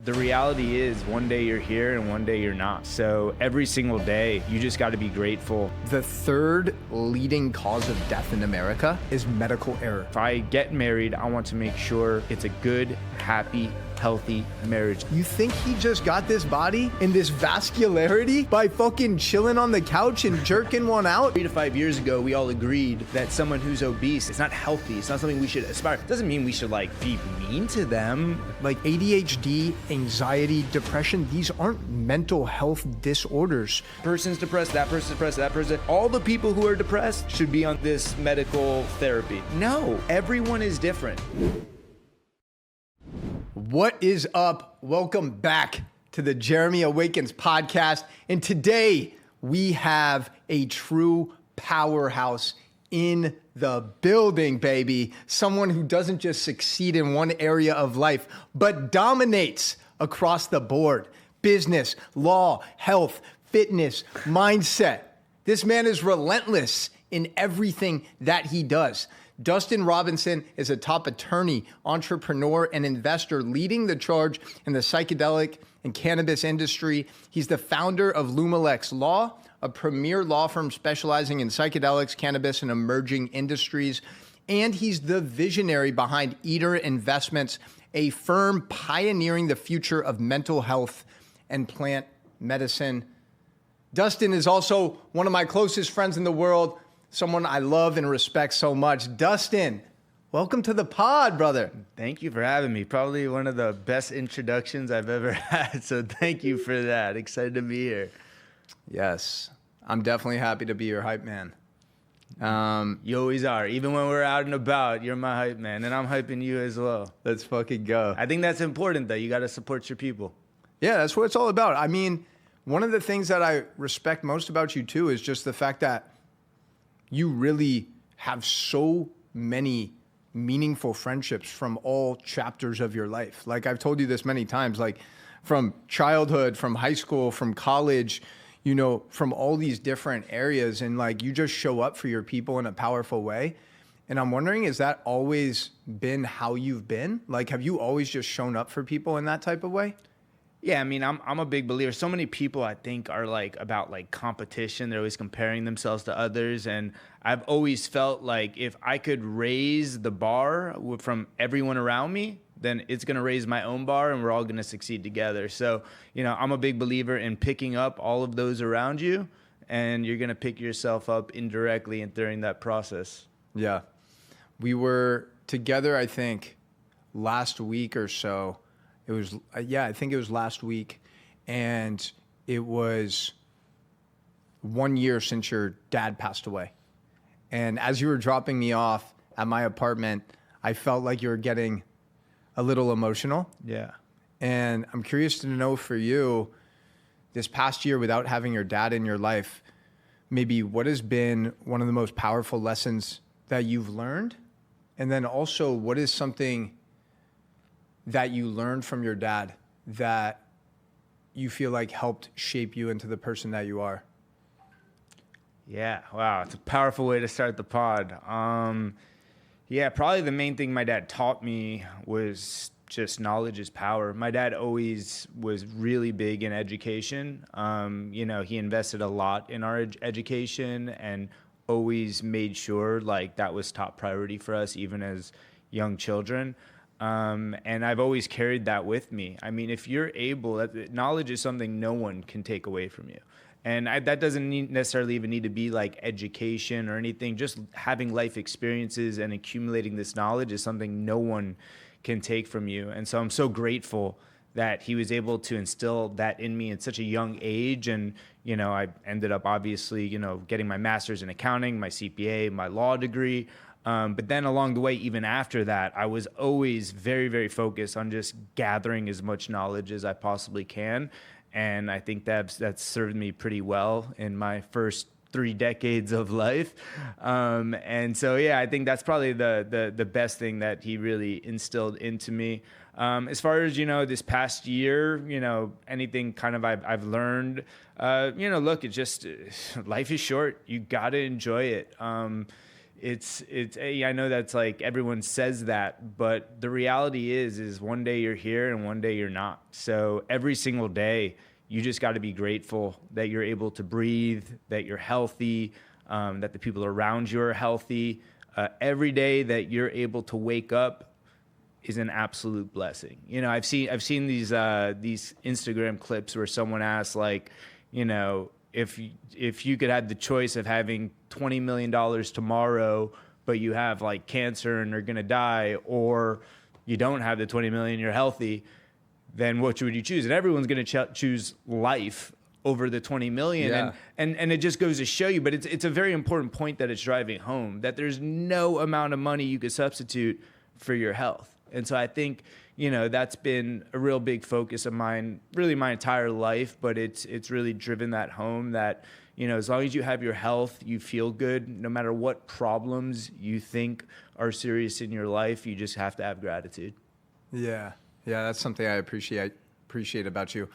The reality is one day you're here and one day you're not. So every single day, you just got to be grateful. The third leading cause of death in America is medical error. If I get married, I want to make sure it's a good, happy, healthy marriage. You think he just got this body and this vascularity by fucking chilling on the couch and jerking one out? 3 to 5 years ago, we all agreed that someone who's obese is not healthy. It's not something we should aspire. It doesn't mean we should be mean to them. Like ADHD, anxiety, depression, these aren't mental health disorders. Person's depressed, that person's depressed, that person. All the people who are depressed should be on this medical therapy. No, everyone is different. What is up? Welcome back to the Jeremy Awakens podcast. And today we have a true powerhouse in the building, baby. Someone who doesn't just succeed in one area of life, but dominates across the board. Business, law, health, fitness, mindset. This man is relentless in everything that he does. Dustin Robinson is a top attorney, entrepreneur, and investor leading the charge in the psychedelic and cannabis industry. He's the founder of Lumalex Law, a premier law firm specializing in psychedelics, cannabis, and emerging industries. And he's the visionary behind Eater Investments, a firm pioneering the future of mental health and plant medicine. Dustin is also one of my closest friends in the world, someone I love and respect so much. Dustin, welcome to the pod, brother. Thank you for having me. Probably one of the best introductions I've ever had. So thank you for that. Excited to be here. Yes, I'm definitely happy to be your hype man. You always are. Even when we're out and about, you're my hype man, and I'm hyping you as well. Let's fucking go. I think that's important, though. You got to support your people. Yeah, that's what it's all about. I mean, one of the things that I respect most about you, too, is just the fact that you really have so many meaningful friendships from all chapters of your life. Like I've told you this many times, like from childhood, from high school, from college, you know, from all these different areas. And like you just show up for your people in a powerful way. And I'm wondering, has that always been how you've been? Like, have you always just shown up for people in that type of way? Yeah, I mean, I'm a big believer. So many people, I think, are about competition. They're always comparing themselves to others. And I've always felt like if I could raise the bar from everyone around me, then it's going to raise my own bar and we're all going to succeed together. So, you know, I'm a big believer in picking up all of those around you, and you're going to pick yourself up indirectly and during that process. Yeah. We were together, I think, last week or so. It was, I think it was last week, and it was 1 year since your dad passed away. And as you were dropping me off at my apartment, I felt like you were getting a little emotional. Yeah. And I'm curious to know for you, this past year without having your dad in your life, maybe what has been one of the most powerful lessons that you've learned? And then also, what is something that you learned from your dad that you feel like helped shape you into the person that you are? Yeah, wow, it's a powerful way to start the pod. Yeah, probably the main thing my dad taught me was just knowledge is power. My dad always was really big in education. You know, he invested a lot in our education and always made sure that was top priority for us, even as young children. And I've always carried that with me. I mean, if you're able, knowledge is something no one can take away from you. And that doesn't necessarily even need to be education or anything. Just having life experiences and accumulating this knowledge is something no one can take from you. And so I'm so grateful that he was able to instill that in me at such a young age. And, you know, I ended up obviously, you know, getting my master's in accounting, my CPA, my law degree. But then along the way, even after that, I was always very, very focused on just gathering as much knowledge as I possibly can. And I think that's served me pretty well in my first 3 decades of life. And so, yeah, I think that's probably the best thing that he really instilled into me. As far as, you know, this past year, you know, anything kind of I've learned, you know, look, it's just life is short. You got to enjoy it. I know that's like everyone says that, but the reality is one day you're here and one day you're not. So every single day, you just got to be grateful that you're able to breathe, that you're healthy, that the people around you are healthy. Every day that you're able to wake up is an absolute blessing. You know, I've seen these Instagram clips where someone asks, like, you know, if you could have the choice of having $20 million tomorrow, but you have like cancer and are gonna die, or you don't have the 20 million, you're healthy, then what would you choose? And everyone's gonna choose life over the 20 million. Yeah. And it just goes to show you, but it's a very important point that it's driving home, that there's no amount of money you could substitute for your health. And so I think, you know, that's been a real big focus of mine, really my entire life, but it's really driven that home that, you know, as long as you have your health, you feel good, no matter what problems you think are serious in your life, you just have to have gratitude. Yeah. Yeah, that's something I appreciate about you.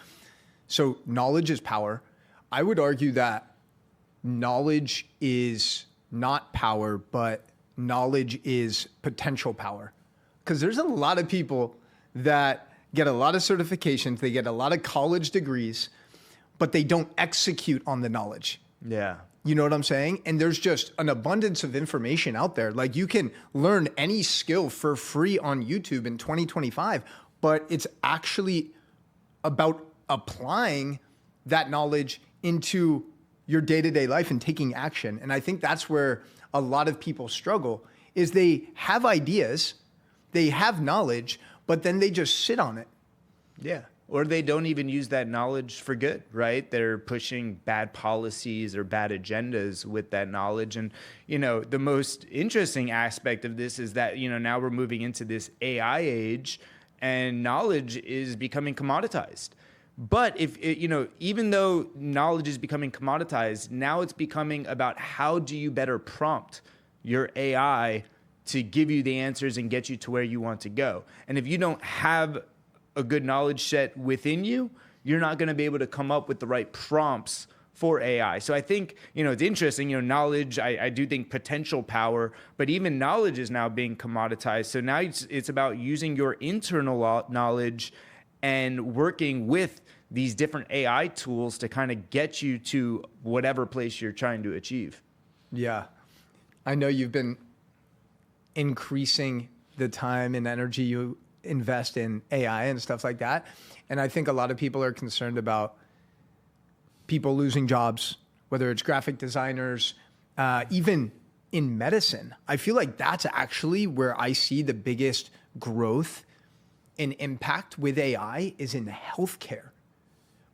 So knowledge is power. I would argue that knowledge is not power, but knowledge is potential power. Because there's a lot of people that get a lot of certifications, they get a lot of college degrees, but they don't execute on the knowledge. Yeah. You know what I'm saying? And there's just an abundance of information out there. Like, you can learn any skill for free on YouTube in 2025, but it's actually about applying that knowledge into your day-to-day life and taking action. And I think that's where a lot of people struggle, is they have ideas, they have knowledge, but then they just sit on it. Yeah. Or they don't even use that knowledge for good, right? They're pushing bad policies or bad agendas with that knowledge. And, you know, the most interesting aspect of this is that, you know, now we're moving into this AI age and knowledge is becoming commoditized. But you know, even though knowledge is becoming commoditized, now it's becoming about how do you better prompt your AI to give you the answers and get you to where you want to go. And if you don't have a good knowledge set within you, you're not going to be able to come up with the right prompts for AI. So I think, you know, it's interesting, you know, knowledge, I do think potential power, but even knowledge is now being commoditized. So now it's about using your internal knowledge and working with these different AI tools to kind of get you to whatever place you're trying to achieve. Yeah. I know you've been increasing the time and energy you invest in AI and stuff like that. And I think a lot of people are concerned about people losing jobs, whether it's graphic designers, even in medicine. I feel like that's actually where I see the biggest growth and impact with AI is in healthcare.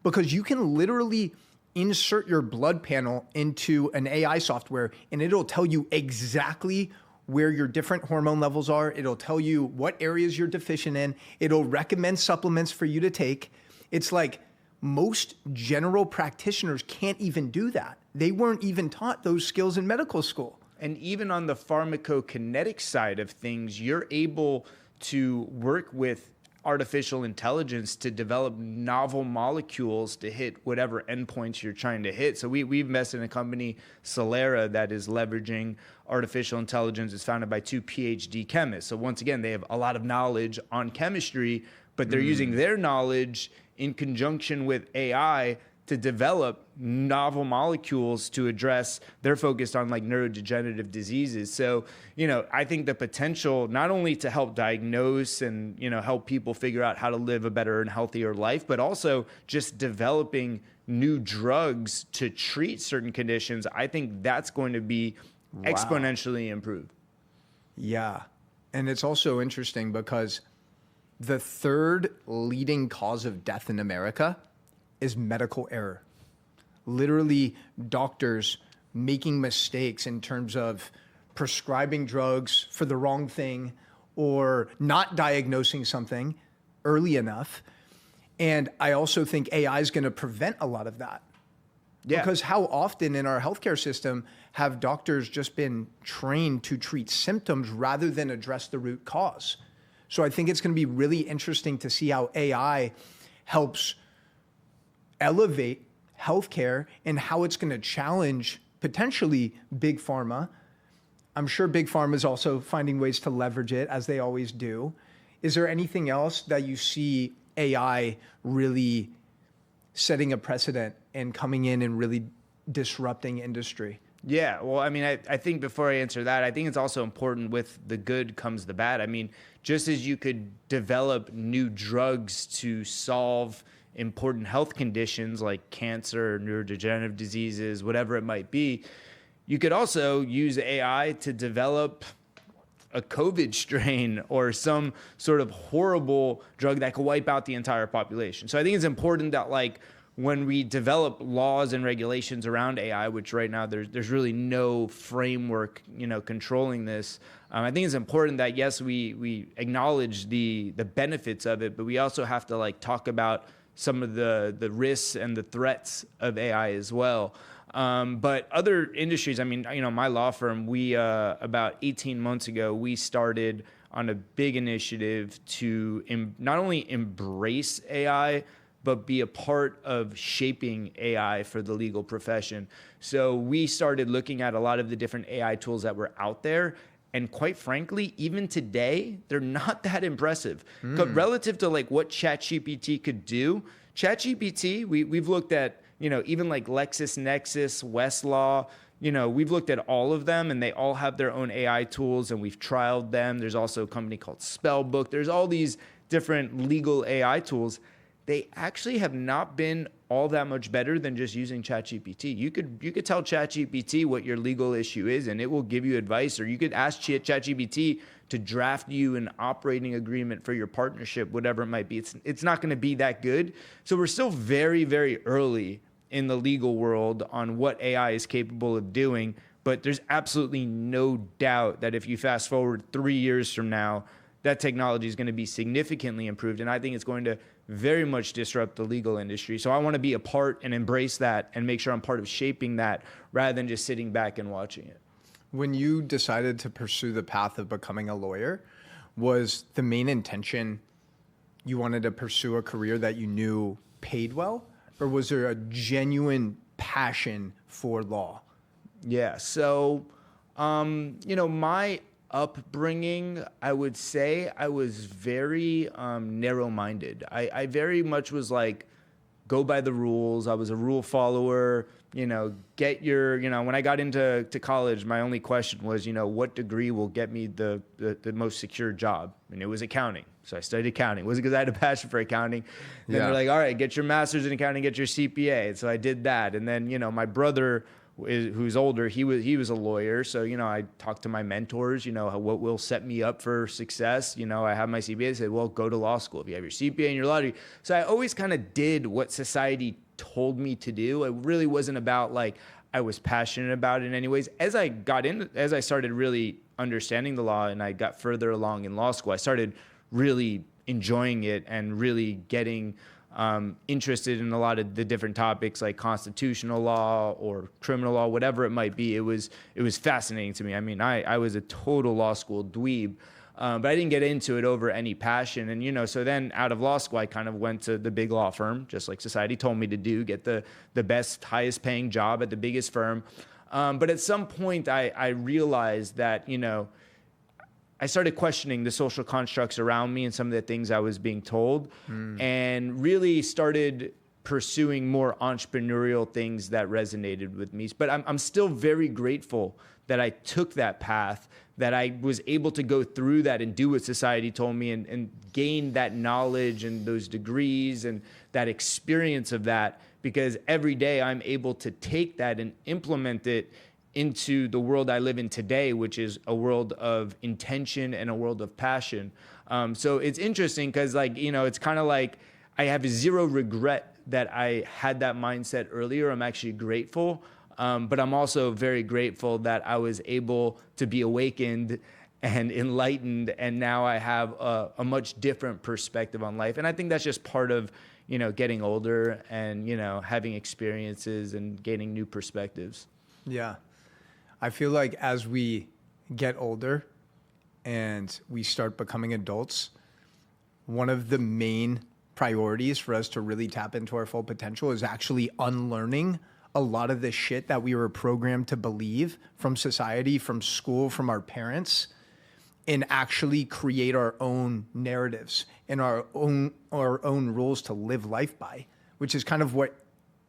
Because you can literally insert your blood panel into an AI software and it'll tell you exactly where your different hormone levels are. It'll tell you what areas you're deficient in. It'll recommend supplements for you to take. It's like most general practitioners can't even do that. They weren't even taught those skills in medical school. And even on the pharmacokinetic side of things, you're able to work with artificial intelligence to develop novel molecules to hit whatever endpoints you're trying to hit. So we've invested in a company, Solera, that is leveraging artificial intelligence. It's founded by 2 PhD chemists. So once again, they have a lot of knowledge on chemistry, but they're using their knowledge in conjunction with AI to develop novel molecules to address, they're focused on like neurodegenerative diseases. So, you know, I think the potential not only to help diagnose and, you know, help people figure out how to live a better and healthier life, but also just developing new drugs to treat certain conditions, I think that's going to be exponentially improved. Yeah. And it's also interesting because the third leading cause of death in America is medical error. Literally, doctors making mistakes in terms of prescribing drugs for the wrong thing or not diagnosing something early enough. And I also think AI is going to prevent a lot of that. Yeah. Because how often in our healthcare system have doctors just been trained to treat symptoms rather than address the root cause? So I think it's going to be really interesting to see how AI helps elevate healthcare and how it's going to challenge potentially big pharma I'm sure Big Pharma is also finding ways to leverage it, as they always do. Is there anything else that you see AI really setting a precedent and coming in and really disrupting industry? Yeah, well, I mean, I think before I answer that, I think it's also important with the good comes the bad. I mean, just as you could develop new drugs to solve important health conditions like cancer, neurodegenerative diseases, whatever it might be, you could also use AI to develop a COVID strain or some sort of horrible drug that could wipe out the entire population. So I think it's important that, like, when we develop laws and regulations around AI, which right now there's really no framework, controlling this. I think it's important that, yes, we acknowledge the benefits of it, but we also have to, like, talk about some of the risks and the threats of AI as well. But other industries, I mean, my law firm, we about 18 months ago, we started on a big initiative to not only embrace AI, but be a part of shaping AI for the legal profession. So we started looking at a lot of the different AI tools that were out there. And quite frankly, even today, they're not that impressive. Relative to, like, what ChatGPT could do. ChatGPT, we've looked at, even like LexisNexis, Westlaw, we've looked at all of them, and they all have their own AI tools, and we've trialed them. There's also a company called Spellbook. There's all these different legal AI tools. They actually have not been all that much better than just using ChatGPT. You could tell ChatGPT what your legal issue is, and it will give you advice. Or you could ask ChatGPT to draft you an operating agreement for your partnership, whatever it might be. It's not going to be that good. So we're still very, very early in the legal world on what AI is capable of doing. But there's absolutely no doubt that if you fast forward 3 years from now, that technology is going to be significantly improved. And I think it's going to very much disrupt the legal industry. So I want to be a part and embrace that and make sure I'm part of shaping that rather than just sitting back and watching it. When you decided to pursue the path of becoming a lawyer, was the main intention you wanted to pursue a career that you knew paid well? Or was there a genuine passion for law? Yeah. So, my upbringing, I would say I was very narrow-minded. I very much was like, go by the rules. I was a rule follower. Get your, when I got into college, my only question was, what degree will get me the most secure job? And it was accounting. So I studied accounting. It wasn't because I had a passion for accounting. Then they're like, all right, get your master's in accounting, get your CPA. And so I did that. And then, my brother, who's older, he was a lawyer. So, I talked to my mentors, what will set me up for success. I have my CPA. They said, well, go to law school if you have your CPA and your law degree. So I always kind of did what society told me to do. It really wasn't about, like, I was passionate about it in any ways. As I started really understanding the law and I got further along in law school, I started really enjoying it and really getting interested in a lot of the different topics like constitutional law or criminal law, whatever it might be. It was fascinating to me. I mean, I was a total law school dweeb, but I didn't get into it over any passion. And, so then out of law school, I kind of went to the big law firm, just like society told me to do, get the best, highest paying job at the biggest firm. But at some point I realized that, I started questioning the social constructs around me and some of the things I was being told, and really started pursuing more entrepreneurial things that resonated with me. But I'm still very grateful that I took that path, that I was able to go through that and do what society told me and gain that knowledge and those degrees and that experience of that, because every day I'm able to take that and implement it into the world I live in today, which is a world of intention and a world of passion. So it's interesting because, like, it's kind of like I have zero regret that I had that mindset earlier. I'm actually grateful, but I'm also very grateful that I was able to be awakened and enlightened, and now I have a much different perspective on life. And I think that's just part of, getting older and, having experiences and gaining new perspectives. Yeah. I feel like as we get older and we start becoming adults, one of the main priorities for us to really tap into our full potential is actually unlearning a lot of the shit that we were programmed to believe from society, from school, from our parents, and actually create our own narratives and our own rules to live life by, which is kind of what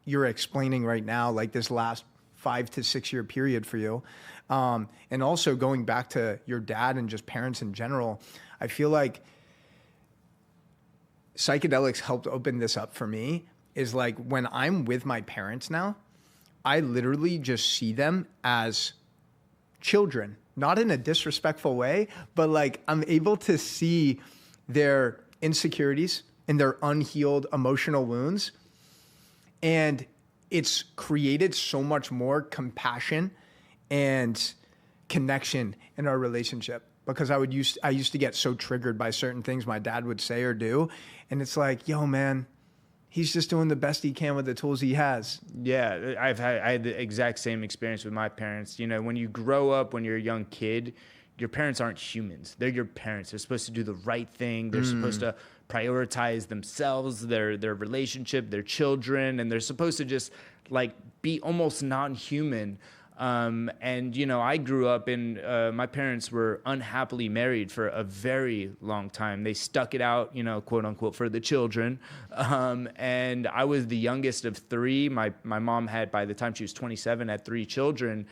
you're explaining right now, like this last 5 to 6 year period for you. And also going back to your dad and just parents in general, I feel like psychedelics helped open this up for me. Is like when I'm with my parents now, I literally just see them as children, not in a disrespectful way, but like I'm able to see their insecurities and their unhealed emotional wounds. And it's created so much more compassion and connection in our relationship, because I used to get so triggered by certain things my dad would say or do. And it's like, yo, man, he's just doing the best he can with the tools he has. Yeah, I had the exact same experience with my parents. You know, when you grow up, when you're a young kid, your parents aren't humans. They're your parents. They're supposed to do the right thing. They're supposed to prioritize themselves, their relationship, their children, and they're supposed to just like be almost non-human. And, you know, I grew up in, my parents were unhappily married for a very long time. They stuck it out, you know, quote unquote, for the children. And I was the youngest of three. My mom had, by the time she was 27, had 3 children.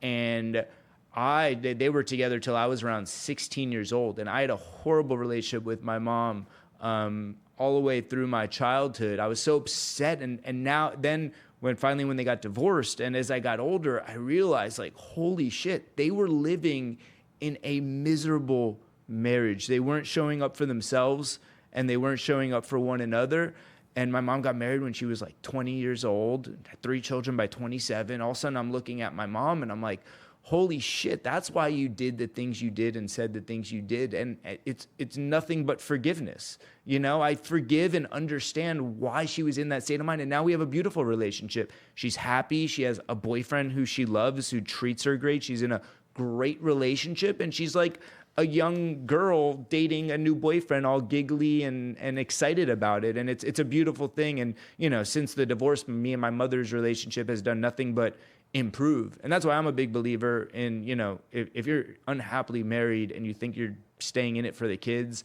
And they were together till I was around 16 years old. And I had a horrible relationship with my mom, all the way through my childhood. I was so upset. And now, then, when they got divorced, and as I got older, I realized, like, holy shit, they were living in a miserable marriage. They weren't showing up for themselves, and they weren't showing up for one another. And my mom got married when she was like 20 years old, had 3 children by 27. All of a sudden, I'm looking at my mom, and I'm like, holy shit, that's why you did the things you did and said the things you did. And it's nothing but forgiveness. You know, I forgive and understand why she was in that state of mind. And now we have a beautiful relationship. She's happy. She has a boyfriend who she loves, who treats her great. She's in a great relationship. And she's like a young girl dating a new boyfriend, all giggly and excited about it. And it's a beautiful thing. And, you know, since the divorce, me and my mother's relationship has done nothing but improve. And that's why I'm a big believer in, you know, if you're unhappily married and you think you're staying in it for the kids,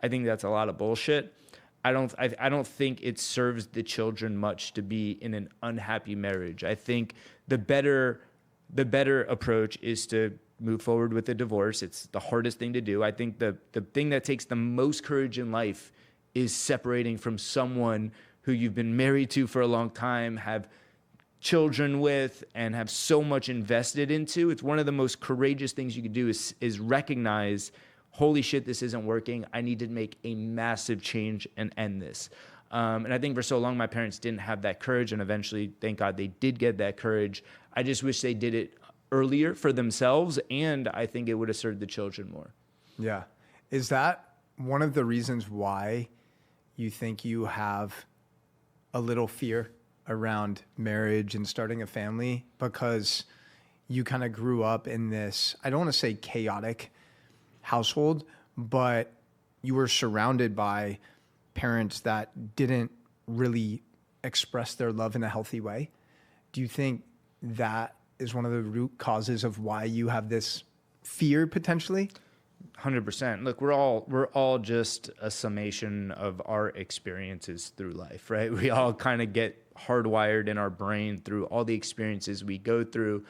I think that's a lot of bullshit. I don't think it serves the children much to be in an unhappy marriage. I think the better approach is to move forward with a divorce. It's the hardest thing to do. I think the thing that takes the most courage in life is separating from someone who you've been married to for a long time, have children with, and have so much invested into. It's one of the most courageous things you could do is recognize, holy shit, this isn't working. I need to make a massive change and end this. And I think for so long, my parents didn't have that courage, and eventually, thank God, they did get that courage. I just wish they did it earlier for themselves, and I think it would have served the children more. Yeah. Is that one of the reasons why you think you have a little fear around marriage and starting a family? Because you kind of grew up in this, I don't want to say chaotic household, but you were surrounded by parents that didn't really express their love in a healthy way. Do you think that is one of the root causes of why you have this fear potentially? 100%. Look, we're all just a summation of our experiences through life, right? We all kind of get hardwired in our brain through all the experiences we go through.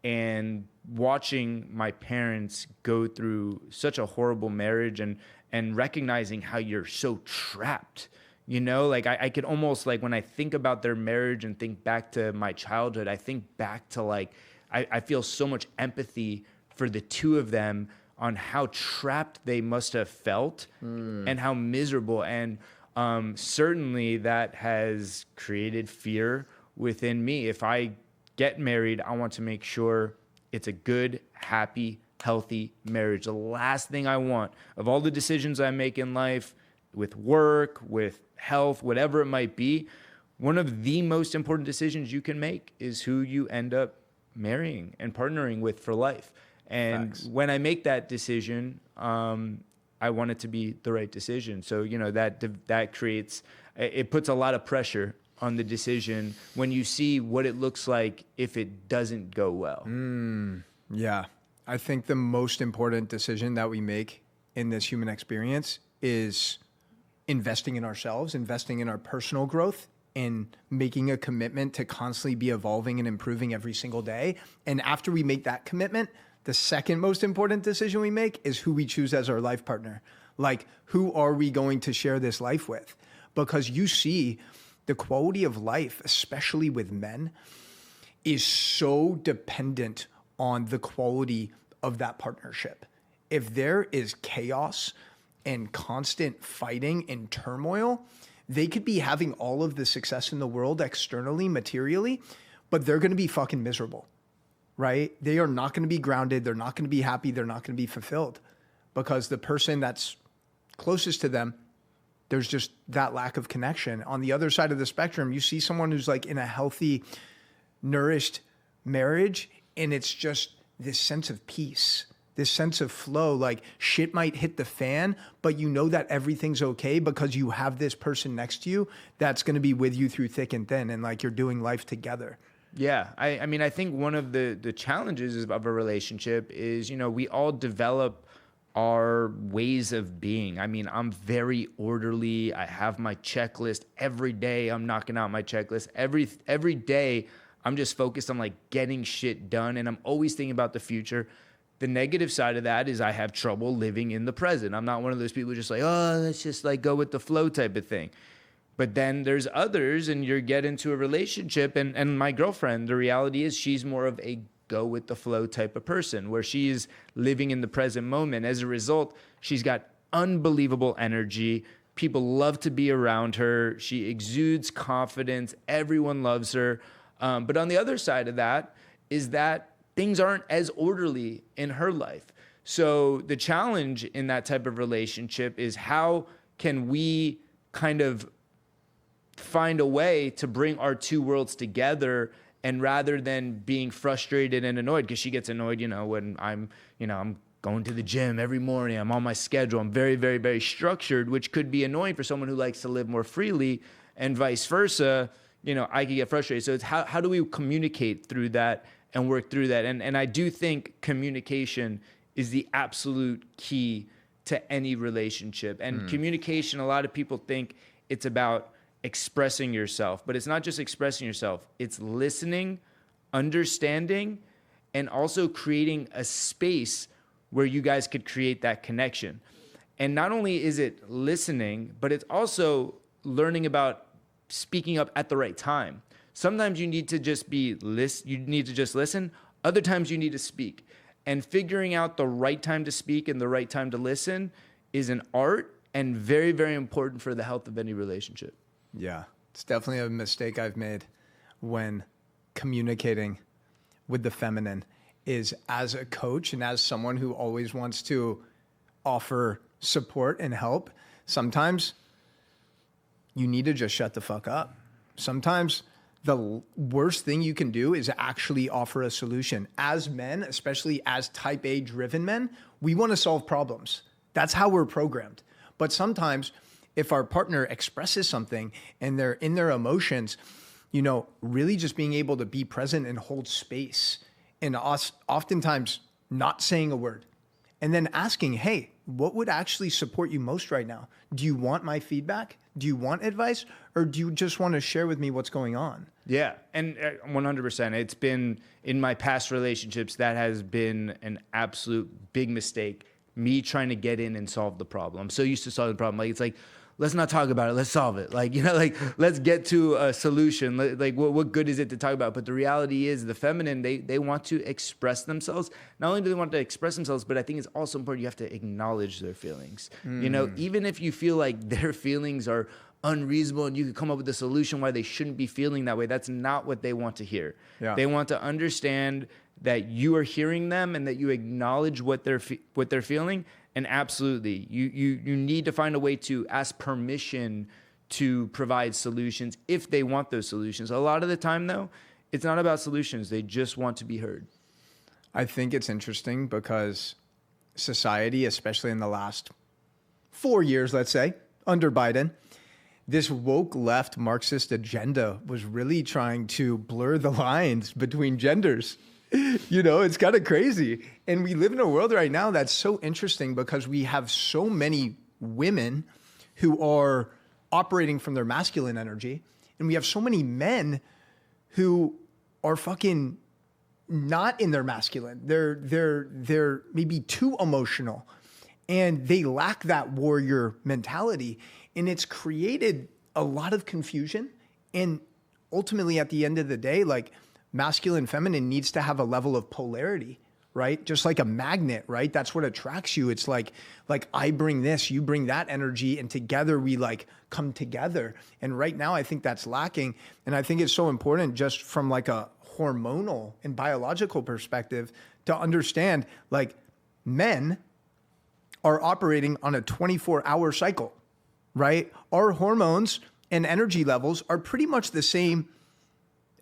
And watching my parents go through such a horrible marriage and recognizing how you're so trapped, you know, like I could almost, like, when I think about their marriage and think back to my childhood, I think back to, like, I feel so much empathy for the two of them on how trapped they must have felt and how miserable. And certainly that has created fear within me. If I get married, I want to make sure it's a good, happy, healthy marriage. The last thing I want of all the decisions I make in life, with work, with health, whatever it might be, one of the most important decisions you can make is who you end up marrying and partnering with for life. And Facts. when I make that decision, I want it to be the right decision. So, you know, that creates, it puts a lot of pressure on the decision when you see what it looks like if it doesn't go well? Yeah. I think the most important decision that we make in this human experience is investing in ourselves, investing in our personal growth, and making a commitment to constantly be evolving and improving every single day. And after we make that commitment, the second most important decision we make is who we choose as our life partner. Like, who are we going to share this life with? Because you see the quality of life, especially with men, is so dependent on the quality of that partnership. If there is chaos and constant fighting and turmoil, they could be having all of the success in the world externally, materially, but they're going to be fucking miserable, right? They are not going to be grounded. They're not going to be happy. They're not going to be fulfilled because the person that's closest to them, there's just that lack of connection. On the other side of the spectrum, you see someone who's like in a healthy, nourished marriage, and it's just this sense of peace, this sense of flow. Like, shit might hit the fan, but you know that everything's okay because you have this person next to you that's going to be with you through thick and thin, and like you're doing life together. Yeah. I mean, I think one of the challenges of a relationship is, you know, we all develop our ways of being. I mean, I'm very orderly. I have my checklist every day. I'm knocking out my checklist every day. I'm just focused on like getting shit done, and I'm always thinking about the future. The negative side of that is I have trouble living in the present. I'm not one of those people who just like, oh, let's just like go with the flow type of thing. But then there's others, and you get into a relationship, and my girlfriend, the reality is she's more of a go with the flow type of person where she's living in the present moment. As a result, she's got unbelievable energy. People love to be around her. She exudes confidence. Everyone loves her. But on the other side of that is that things aren't as orderly in her life. So the challenge in that type of relationship is how can we kind of find a way to bring our two worlds together, and rather than being frustrated and annoyed, because she gets annoyed, you know, when I'm going to the gym every morning, I'm on my schedule, I'm very, very, very structured, which could be annoying for someone who likes to live more freely, and vice versa. You know, I could get frustrated. So it's how do we communicate through that and work through that? And I do think communication is the absolute key to any relationship. And communication, a lot of people think it's about expressing yourself, but it's not just expressing yourself. It's listening, understanding, and also creating a space where you guys could create that connection. And not only is it listening, but it's also learning about speaking up at the right time. Sometimes you need to just listen. Other times you need to speak. And figuring out the right time to speak and the right time to listen is an art, and very, very important for the health of any relationship. Yeah, it's definitely a mistake I've made when communicating with the feminine, is as a coach and as someone who always wants to offer support and help. Sometimes you need to just shut the fuck up. Sometimes the worst thing you can do is actually offer a solution. As men, especially as type A driven men, we want to solve problems. That's how we're programmed. But sometimes if our partner expresses something and they're in their emotions, you know, really just being able to be present and hold space, and us oftentimes not saying a word, and then asking, hey, what would actually support you most right now? Do you want my feedback? Do you want advice? Or do you just want to share with me what's going on? Yeah, and 100%. It's been, in my past relationships, that has been an absolute big mistake, me trying to get in and solve the problem. I'm so used to solving the problem. Like, it's like, let's not talk about it. Let's solve it. Like, you know, like, let's get to a solution. Like, what good is it to talk about? But the reality is the feminine, they want to express themselves. Not only do they want to express themselves, but I think it's also important you have to acknowledge their feelings. You know, even if you feel like their feelings are unreasonable and you could come up with a solution why they shouldn't be feeling that way, that's not what they want to hear. Yeah. They want to understand that you are hearing them and that you acknowledge what they're feeling. And absolutely, you need to find a way to ask permission to provide solutions if they want those solutions. A lot of the time, though, it's not about solutions. They just want to be heard. I think it's interesting because society, especially in the last 4 years, let's say, under Biden, this woke left Marxist agenda was really trying to blur the lines between genders. It's kind of crazy. And we live in a world right now that's so interesting because we have so many women who are operating from their masculine energy, and we have so many men who are fucking not in their masculine. They're maybe too emotional, and they lack that warrior mentality. And it's created a lot of confusion. And ultimately, at the end of the day, like, masculine, feminine needs to have a level of polarity, right? Just like a magnet, right? That's what attracts you. It's like I bring this, you bring that energy, and together we like come together. And right now, I think that's lacking. And I think it's so important just from like a hormonal and biological perspective to understand, like, men are operating on a 24-hour cycle, right? Our hormones and energy levels are pretty much the same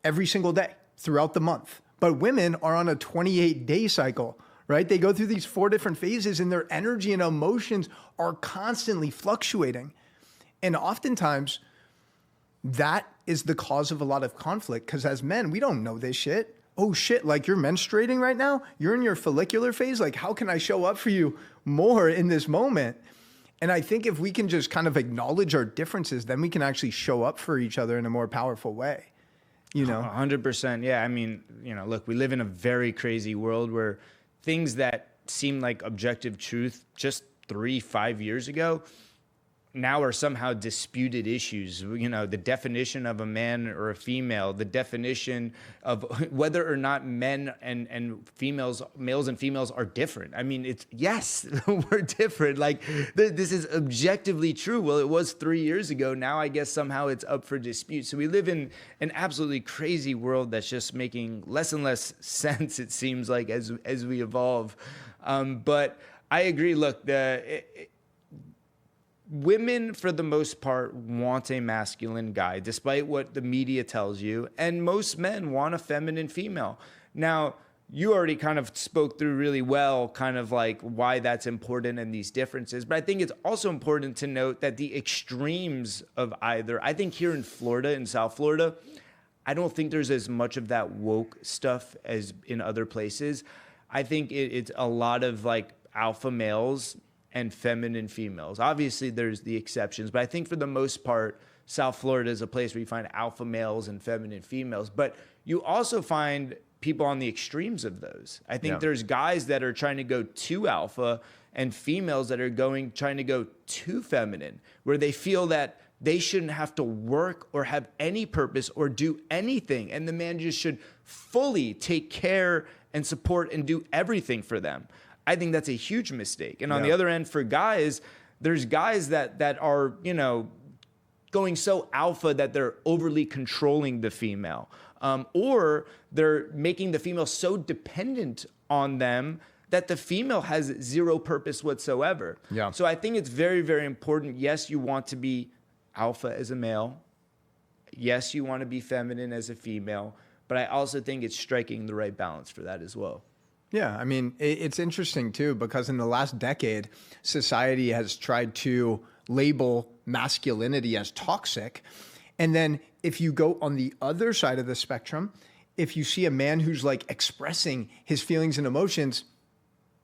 every single day throughout the month. But women are on a 28-day cycle, right? They go through these 4 different phases, and their energy and emotions are constantly fluctuating. And oftentimes, that is the cause of a lot of conflict, because as men, we don't know this shit. Oh shit, like, you're menstruating right now? You're in your follicular phase? Like, how can I show up for you more in this moment? And I think if we can just kind of acknowledge our differences, then we can actually show up for each other in a more powerful way. 100%. Yeah. I mean, look, we live in a very crazy world where things that seem like objective truth just 3-5 years ago now are somehow disputed issues. The definition of a man or a female, the definition of whether or not men and females, males and females are different. I mean, yes, we're different. Like, this is objectively true. Well, it was 3 years ago. Now I guess somehow it's up for dispute. So we live in an absolutely crazy world that's just making less and less sense, it seems like, as we evolve. But I agree. Look, women, for the most part, want a masculine guy, despite what the media tells you. And most men want a feminine female. Now, you already kind of spoke through really well, kind of like why that's important and these differences. But I think it's also important to note that the extremes of either, I think here in Florida, in South Florida, I don't think there's as much of that woke stuff as in other places. I think it's a lot of like alpha males and feminine females. Obviously, there's the exceptions, but I think for the most part, South Florida is a place where you find alpha males and feminine females. But you also find people on the extremes of those. I think there's guys that are trying to go too alpha and females that are trying to go too feminine, where they feel that they shouldn't have to work or have any purpose or do anything, and the man just should fully take care and support and do everything for them. I think that's a huge mistake. And on the other end, for guys, there's guys that are, going so alpha that they're overly controlling the female, or they're making the female so dependent on them that the female has zero purpose whatsoever. Yeah. So I think it's very, very important. Yes, you want to be alpha as a male. Yes, you want to be feminine as a female. But I also think it's striking the right balance for that as well. Yeah, I mean, it's interesting too, because in the last decade, society has tried to label masculinity as toxic. And then if you go on the other side of the spectrum, if you see a man who's like expressing his feelings and emotions,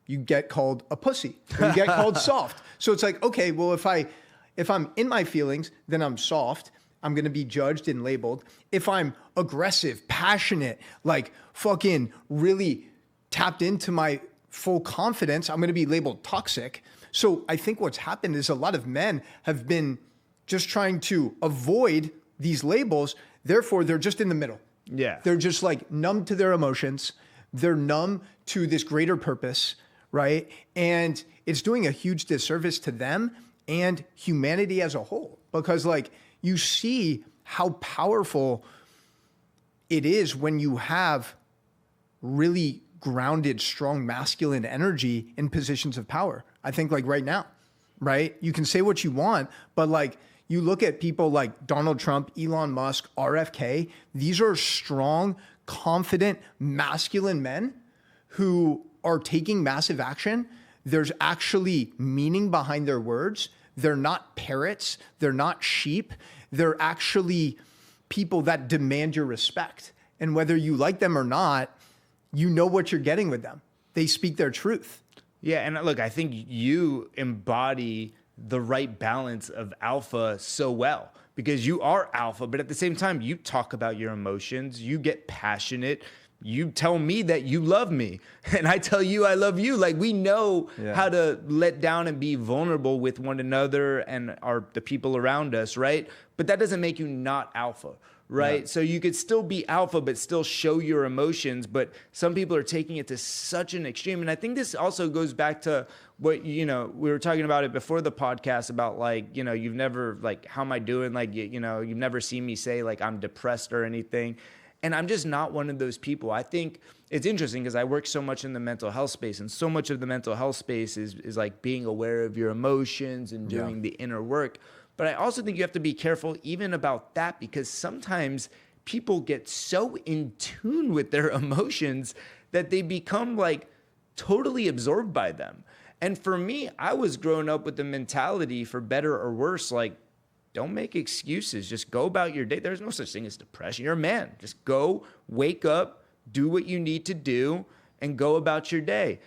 you get called a pussy, or you get called soft. So it's like, okay, well, if I'm in my feelings, then I'm soft. I'm going to be judged and labeled. If I'm aggressive, passionate, like fucking really tapped into my full confidence, I'm going to be labeled toxic. So I think what's happened is a lot of men have been just trying to avoid these labels. Therefore, they're just in the middle. Yeah. They're just like numb to their emotions. They're numb to this greater purpose, right? And it's doing a huge disservice to them and humanity as a whole, because like you see how powerful it is when you have really grounded, strong masculine energy in positions of power. I think like right now, right? You can say what you want, but like you look at people like Donald Trump, Elon Musk, RFK, these are strong, confident, masculine men who are taking massive action. There's actually meaning behind their words. they're not parrots, they're not sheep, they're actually people that demand your respect. And whether you like them or not, you know what you're getting with them. They speak their truth. Yeah, and look, I think you embody the right balance of alpha so well, because you are alpha, but at the same time, you talk about your emotions, you get passionate, you tell me that you love me, and I tell you I love you. Like, we know how to let down and be vulnerable with one another and the people around us, right? But that doesn't make you not alpha, right? Yeah. So you could still be alpha, but still show your emotions. But some people are taking it to such an extreme. And I think this also goes back to what, we were talking about it before the podcast about, like, you've never, like, how am I doing? Like, you've never seen me say, like, I'm depressed or anything. And I'm just not one of those people. I think it's interesting because I work so much in the mental health space, and so much of the mental health space is like being aware of your emotions and doing the inner work. But I also think you have to be careful even about that, because sometimes people get so in tune with their emotions that they become, like, totally absorbed by them. And for me, I was growing up with the mentality, for better or worse, like, don't make excuses. Just go about your day. There's no such thing as depression. You're a man. Just go, wake up, do what you need to do, and go about your day.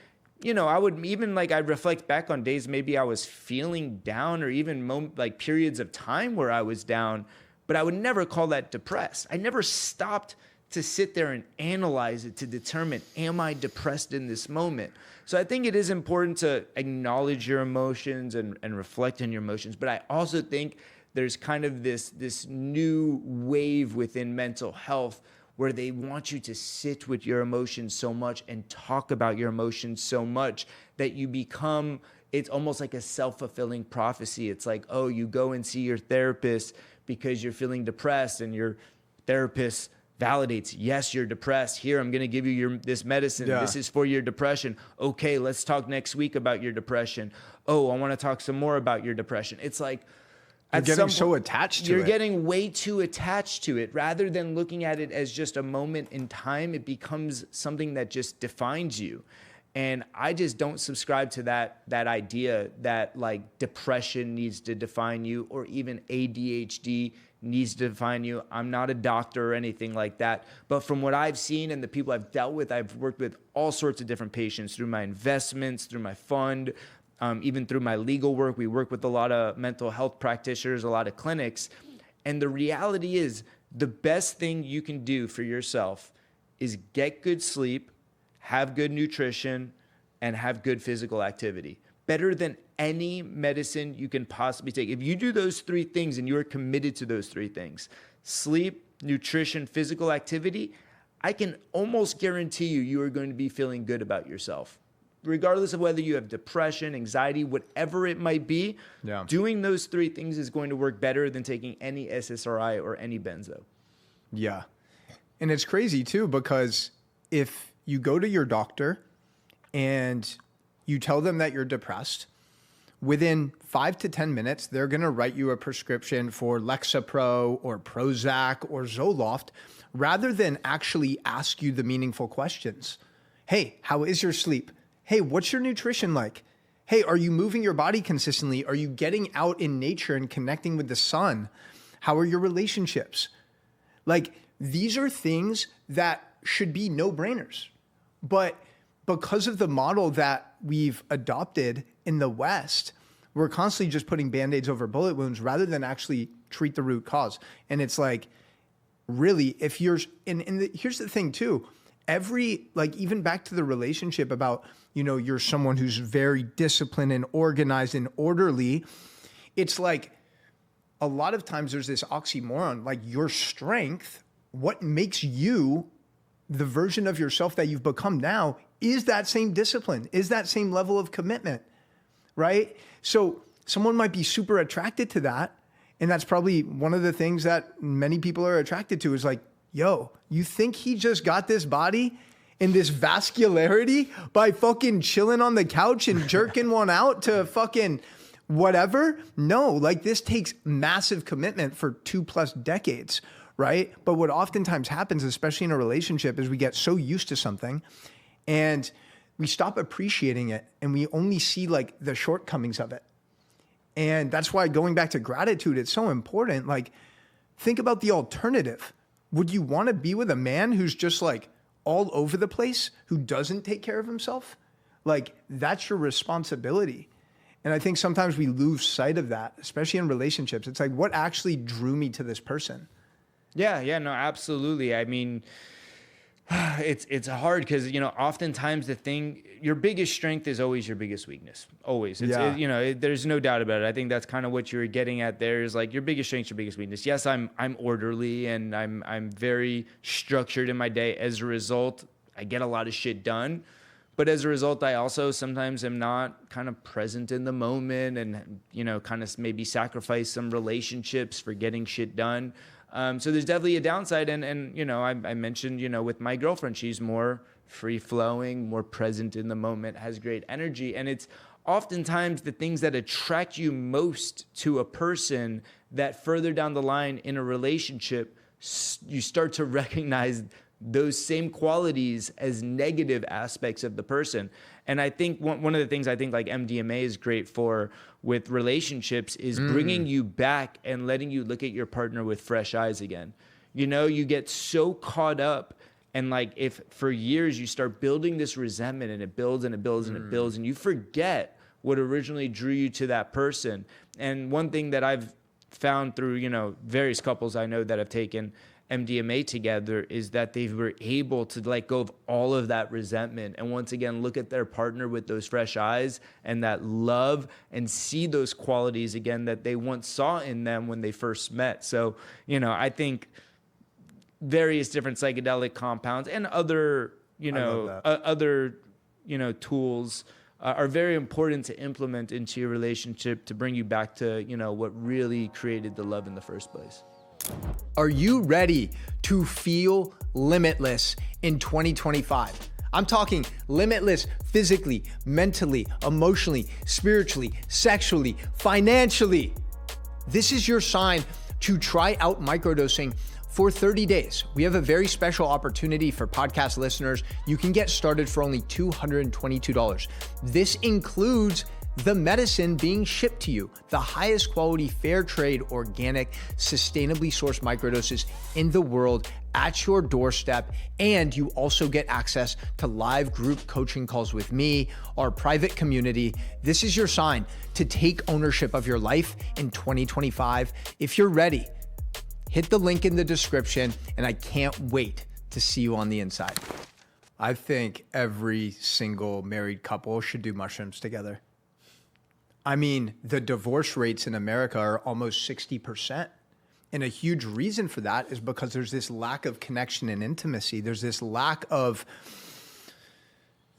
I would even, like, I reflect back on days maybe I was feeling down, or even like periods of time where I was down, but I would never call that depressed. I never stopped to sit there and analyze it to determine, am I depressed in this moment? So I think it is important to acknowledge your emotions and reflect on your emotions. But I also think there's kind of this new wave within mental health where they want you to sit with your emotions so much and talk about your emotions so much that you become, it's almost like a self-fulfilling prophecy. It's like, oh, you go and see your therapist because you're feeling depressed, and your therapist validates, yes, you're depressed. Here, I'm going to give you this medicine. Yeah. This is for your depression. Okay, let's talk next week about your depression. Oh, I want to talk some more about your depression. It's like, you're getting so attached to it. You're getting way too attached to it. Rather than looking at it as just a moment in time, it becomes something that just defines you. And I just don't subscribe to that idea that, like, depression needs to define you, or even ADHD needs to define you. I'm not a doctor or anything like that. But from what I've seen and the people I've dealt with, I've worked with all sorts of different patients through my investments, through my fund, even through my legal work. We work with a lot of mental health practitioners, a lot of clinics. And the reality is, the best thing you can do for yourself is get good sleep, have good nutrition, and have good physical activity. Better than any medicine you can possibly take. If you do those three things and you are committed to those three things, sleep, nutrition, physical activity, I can almost guarantee you are going to be feeling good about yourself. Regardless of whether you have depression, anxiety, whatever it might be, doing those three things is going to work better than taking any SSRI or any benzo. Yeah. And it's crazy too, because if you go to your doctor and you tell them that you're depressed, within 5 to 10 minutes, they're going to write you a prescription for Lexapro or Prozac or Zoloft, rather than actually ask you the meaningful questions. Hey, how is your sleep? Hey, what's your nutrition like? Hey, are you moving your body consistently? Are you getting out in nature and connecting with the sun? How are your relationships? Like, these are things that should be no-brainers. But because of the model that we've adopted in the West, we're constantly just putting Band-Aids over bullet wounds rather than actually treat the root cause. And it's like, really, if you're, here's the thing too, even back to the relationship about, you're someone who's very disciplined and organized and orderly. It's like, a lot of times there's this oxymoron, like, your strength, what makes you the version of yourself that you've become now, is that same discipline, is that same level of commitment, right? So someone might be super attracted to that. And that's probably one of the things that many people are attracted to, is like, yo, you think he just got this body and this vascularity by fucking chilling on the couch and jerking one out to fucking whatever? No, like, this takes massive commitment for 2+ decades, right? But what oftentimes happens, especially in a relationship, is we get so used to something and we stop appreciating it, and we only see, like, the shortcomings of it. And that's why going back to gratitude, it's so important. Like, think about the alternative. Would you want to be with a man who's just like all over the place, who doesn't take care of himself? Like, that's your responsibility. And I think sometimes we lose sight of that, especially in relationships. It's like, what actually drew me to this person? Yeah, no, absolutely. I mean, it's hard because, oftentimes your biggest strength is always your biggest weakness. Always. There's no doubt about it. I think that's kind of what you're getting at there, is like your biggest strength, your biggest weakness. Yes, I'm orderly and I'm very structured in my day. As a result, I get a lot of shit done. But as a result, I also sometimes am not kind of present in the moment and, kind of maybe sacrifice some relationships for getting shit done. So there's definitely a downside. And I mentioned, with my girlfriend, she's more free flowing, more present in the moment, has great energy. And it's oftentimes the things that attract you most to a person that further down the line in a relationship, you start to recognize those same qualities as negative aspects of the person. And I think one of the things I think like MDMA is great for with relationships is bringing you back and letting you look at your partner with fresh eyes again. You get so caught up, and like if for years you start building this resentment and it builds and it builds and it builds, and you forget what originally drew you to that person. And one thing that I've found through, various couples I know that have taken MDMA together is that they were able to let go of all of that resentment and once again look at their partner with those fresh eyes and that love, and see those qualities again that they once saw in them when they first met. So, I think various different psychedelic compounds and other, tools are very important to implement into your relationship to bring you back to, what really created the love in the first place. Are you ready to feel limitless in 2025? I'm talking limitless physically, mentally, emotionally, spiritually, sexually, financially. This is your sign to try out microdosing for 30 days. We have a very special opportunity for podcast listeners. You can get started for only $222. This includes the medicine being shipped to you, the highest quality, fair trade, organic, sustainably sourced microdoses in the world at your doorstep. And you also get access to live group coaching calls with me, our private community. This is your sign to take ownership of your life in 2025. If you're ready, hit the link in the description, and I can't wait to see you on the inside. I think every single married couple should do mushrooms together. I mean, the divorce rates in America are almost 60%. And a huge reason for that is because there's this lack of connection and intimacy. There's this lack of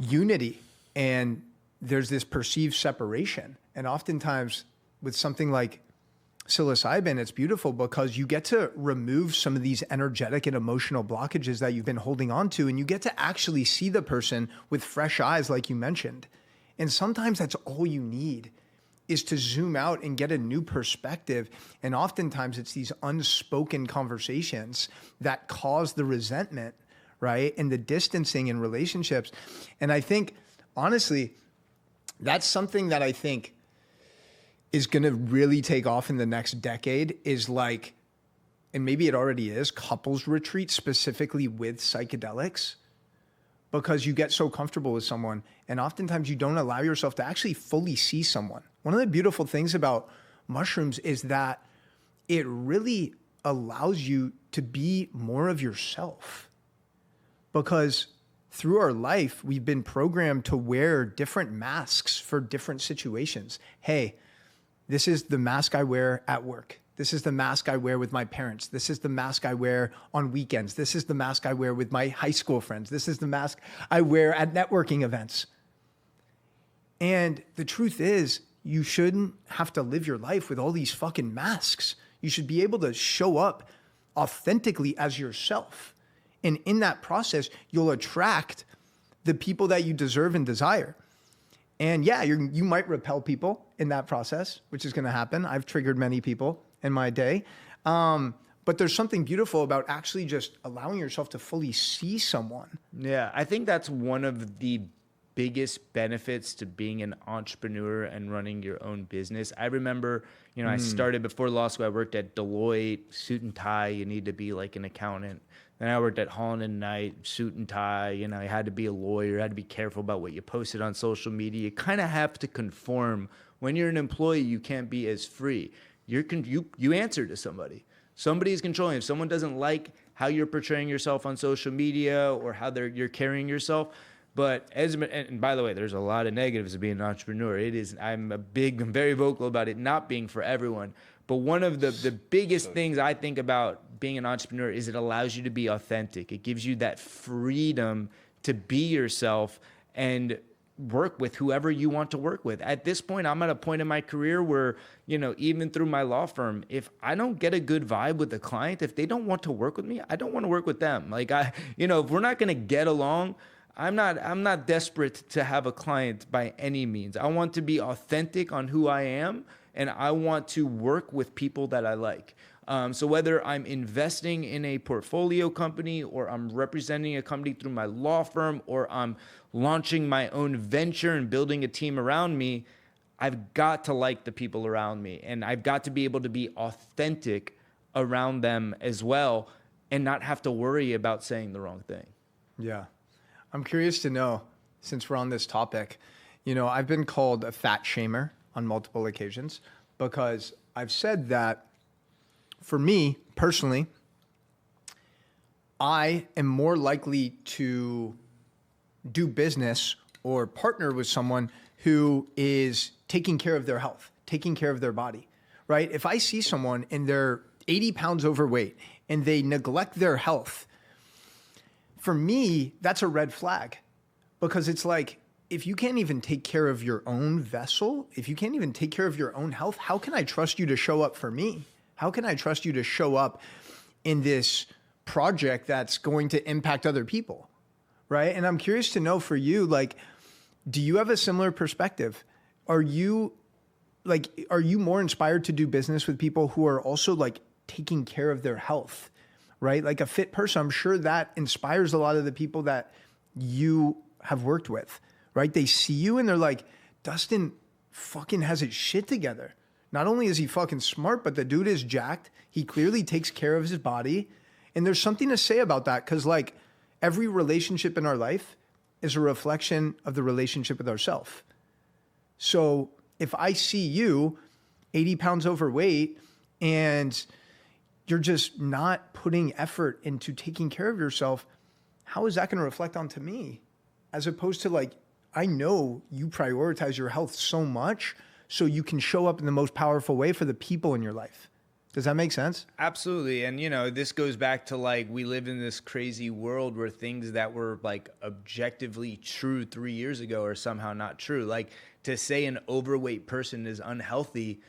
unity, and there's this perceived separation. And oftentimes with something like psilocybin, it's beautiful because you get to remove some of these energetic and emotional blockages that you've been holding on to, and you get to actually see the person with fresh eyes, like you mentioned. And sometimes that's all you need, is to zoom out and get a new perspective. And oftentimes it's these unspoken conversations that cause the resentment, right? And the distancing in relationships. And I think, honestly, that's something that I think is going to really take off in the next decade, is like, and maybe it already is, couples retreat specifically with psychedelics. Because you get so comfortable with someone, and oftentimes you don't allow yourself to actually fully see someone. One of the beautiful things about mushrooms is that it really allows you to be more of yourself. Because through our life, we've been programmed to wear different masks for different situations. Hey, this is the mask I wear at work. This is the mask I wear with my parents. This is the mask I wear on weekends. This is the mask I wear with my high school friends. This is the mask I wear at networking events. And the truth is, you shouldn't have to live your life with all these fucking masks. You should be able to show up authentically as yourself. And in that process, you'll attract the people that you deserve and desire. And yeah, you might repel people in that process, which is going to happen. I've triggered many people in my day. But there's something beautiful about actually just allowing yourself to fully see someone. Yeah, I think that's one of the biggest benefits to being an entrepreneur and running your own business. I remember, I started before law school. I worked at Deloitte, suit and tie. You need to be like an accountant. Then I worked at Holland and Knight, suit and tie. You had to be a lawyer. Had to be careful about what you posted on social media. You kind of have to conform. When you're an employee, you can't be as free. You answer to somebody. Somebody's controlling. If someone doesn't like how you're portraying yourself on social media or how you're carrying yourself. But and by the way, there's a lot of negatives of being an entrepreneur. I'm very vocal about it not being for everyone. But one of the biggest things I think about being an entrepreneur is it allows you to be authentic. It gives you that freedom to be yourself and work with whoever you want to work with. At this point, I'm at a point in my career where, even through my law firm, if I don't get a good vibe with the client, if they don't want to work with me, I don't want to work with them. Like if we're not going to get along, I'm not desperate to have a client by any means. I want to be authentic on who I am, and I want to work with people that I like. So whether I'm investing in a portfolio company or I'm representing a company through my law firm or I'm launching my own venture and building a team around me, I've got to like the people around me, and I've got to be able to be authentic around them as well and not have to worry about saying the wrong thing. Yeah. I'm curious to know, since we're on this topic, I've been called a fat shamer on multiple occasions because I've said that for me personally, I am more likely to do business or partner with someone who is taking care of their health, taking care of their body, right? If I see someone and they're 80 pounds overweight and they neglect their health, for me, that's a red flag, because it's like, if you can't even take care of your own vessel, if you can't even take care of your own health, how can I trust you to show up for me? How can I trust you to show up in this project that's going to impact other people, right? And I'm curious to know for you, like, do you have a similar perspective? Are you more inspired to do business with people who are also like taking care of their health, right? Like a fit person, I'm sure that inspires a lot of the people that you have worked with, right? They see you and they're like, Dustin fucking has his shit together. Not only is he fucking smart, but the dude is jacked. He clearly takes care of his body. And there's something to say about that, because like every relationship in our life is a reflection of the relationship with ourselves. So if I see you 80 pounds overweight and you're just not putting effort into taking care of yourself, how is that going to reflect onto me? As opposed to like, I know you prioritize your health so much so you can show up in the most powerful way for the people in your life. Does that make sense? Absolutely. And, this goes back to like, we live in this crazy world where things that were like objectively true 3 years ago are somehow not true. Like to say an overweight person is unhealthy,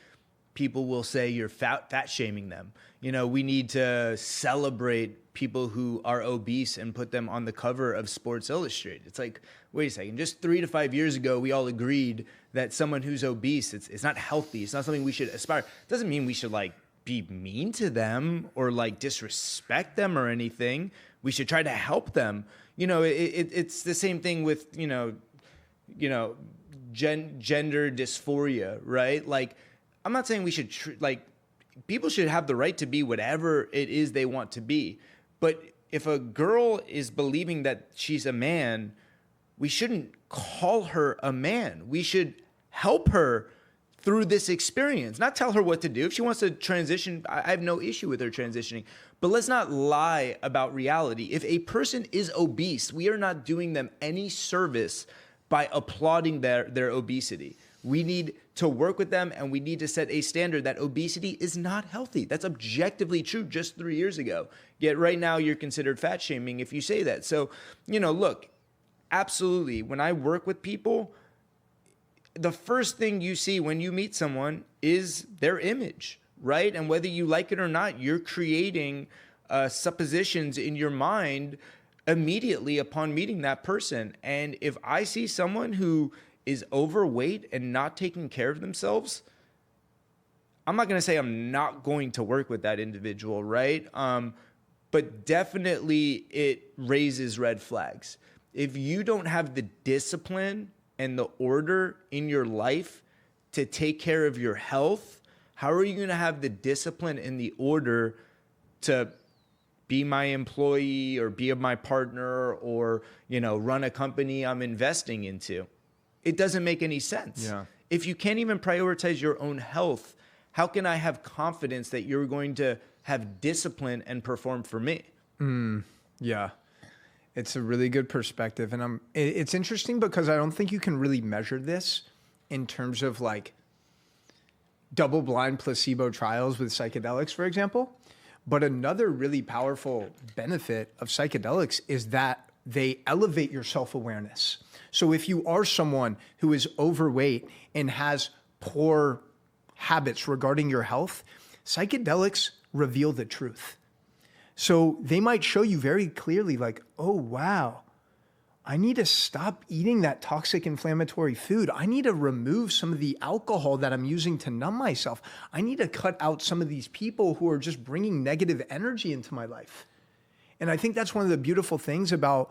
people will say you're fat shaming them. We need to celebrate people who are obese and put them on the cover of Sports Illustrated. It's like, wait a second, just 3 to 5 years ago, we all agreed that someone who's obese, it's not healthy. It's not something we should aspire. It doesn't mean we should like be mean to them or like disrespect them or anything. We should try to help them. It's the same thing with, gender dysphoria, right? Like, I'm not saying we should, people should have the right to be whatever it is they want to be. But if a girl is believing that she's a man, we shouldn't call her a man. We should help her through this experience, not tell her what to do. If she wants to transition, I have no issue with her transitioning. But let's not lie about reality. If a person is obese, we are not doing them any service by applauding their obesity. We need to work with them, and we need to set a standard that obesity is not healthy. That's objectively true just 3 years ago. Yet right now you're considered fat shaming if you say that. So, look, absolutely, when I work with people, the first thing you see when you meet someone is their image, right? And whether you like it or not, you're creating suppositions in your mind immediately upon meeting that person. And if I see someone who is overweight and not taking care of themselves, I'm not going to say I'm not going to work with that individual, right? But definitely it raises red flags. if you don't have the discipline and the order in your life to take care of your health, how are you going to have the discipline and the order to be my employee or be my partner or, run a company I'm investing into? It doesn't make any sense. Yeah. If you can't even prioritize your own health, how can I have confidence that you're going to have discipline and perform for me? Yeah. It's a really good perspective. And it's interesting because I don't think you can really measure this in terms of like double-blind placebo trials with psychedelics, for example. But another really powerful benefit of psychedelics is that they elevate your self-awareness. So if you are someone who is overweight and has poor habits regarding your health, psychedelics reveal the truth. So they might show you very clearly like, oh, wow, I need to stop eating that toxic inflammatory food. I need to remove some of the alcohol that I'm using to numb myself. I need to cut out some of these people who are just bringing negative energy into my life. And I think that's one of the beautiful things about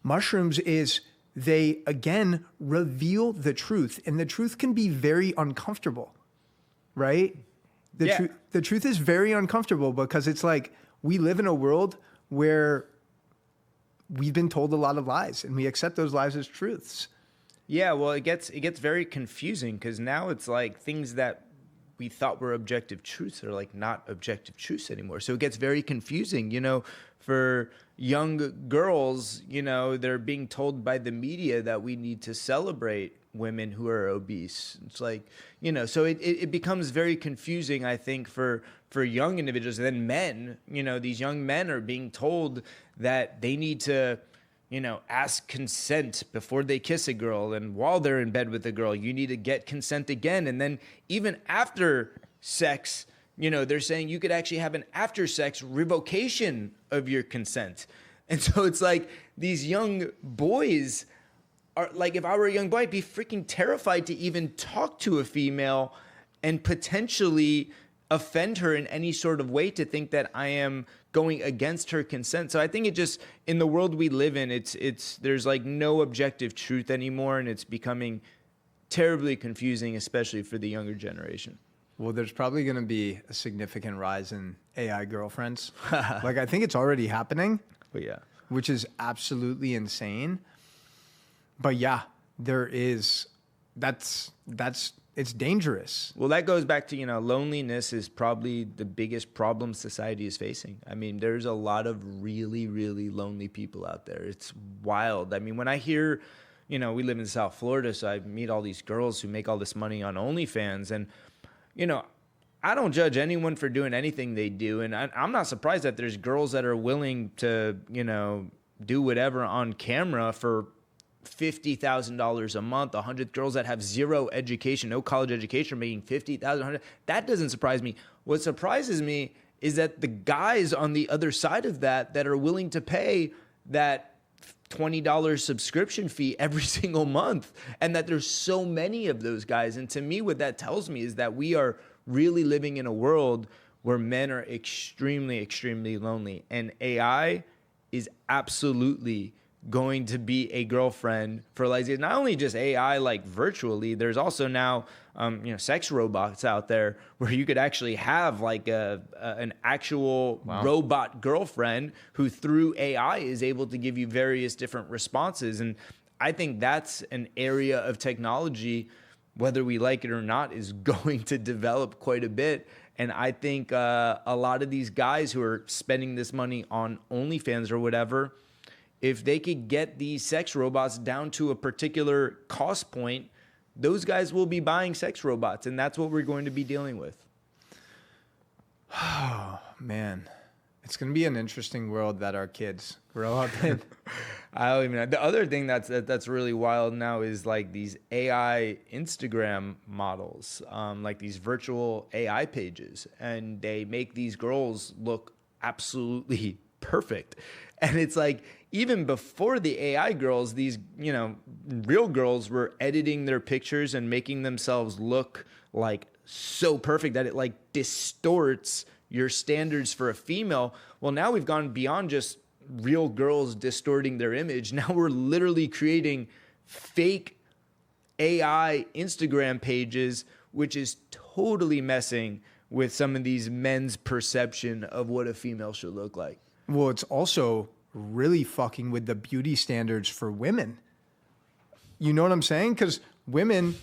mushrooms is they, again, reveal the truth. And the truth can be very uncomfortable, right? The truth is very uncomfortable because it's like we live in a world where we've been told a lot of lies and we accept those lies as truths. Yeah, well, it gets very confusing because now it's like things that we thought were objective truths are like not objective truths anymore. So it gets very confusing, for young girls, they're being told by the media that we need to celebrate women who are obese. It's like, so it becomes very confusing, I think, for young individuals. And then men, these young men are being told that they need to, ask consent before they kiss a girl. And while they're in bed with a girl, you need to get consent again. And then even after sex, they're saying you could actually have an after sex revocation of your consent. And so it's like these young boys are like, if I were a young boy, I'd be freaking terrified to even talk to a female and potentially offend her in any sort of way, to think that I am going against her consent. So I think it just, in the world we live in, there's like no objective truth anymore, and it's becoming terribly confusing, especially for the younger generation. Well, there's probably going to be a significant rise in AI girlfriends. Like, I think it's already happening. But yeah. Which is absolutely insane. But yeah, it's dangerous. Well, that goes back to, loneliness is probably the biggest problem society is facing. I mean, there's a lot of really, really lonely people out there. It's wild. I mean, when I hear, we live in South Florida, so I meet all these girls who make all this money on OnlyFans, and I don't judge anyone for doing anything they do. And I'm not surprised that there's girls that are willing to, do whatever on camera for $50,000 a month. 100 girls that have zero education, no college education, making $50,000. That doesn't surprise me. What surprises me is that the guys on the other side of that are willing to pay that $20 subscription fee every single month, and that there's so many of those guys. And to me, what that tells me is that we are really living in a world where men are extremely, extremely lonely, and AI is absolutely going to be a girlfriend for lesbians. Not only just AI, like virtually, there's also now, sex robots out there where you could actually have like an actual robot girlfriend who through AI is able to give you various different responses. And I think that's an area of technology, whether we like it or not, is going to develop quite a bit. And I think a lot of these guys who are spending this money on OnlyFans or whatever, if they could get these sex robots down to a particular cost point, those guys will be buying sex robots, and that's what we're going to be dealing with. Oh, man. It's going to be an interesting world that our kids grow up in. I don't even know. The other thing that's really wild now is like these AI Instagram models, like these virtual AI pages, and they make these girls look absolutely perfect. And it's like, even before the AI girls, these, real girls were editing their pictures and making themselves look like so perfect that it like distorts your standards for a female. Well, now we've gone beyond just real girls distorting their image. Now we're literally creating fake AI Instagram pages, which is totally messing with some of these men's perception of what a female should look like. Well, it's also really fucking with the beauty standards for women. You know what I'm saying? Because women,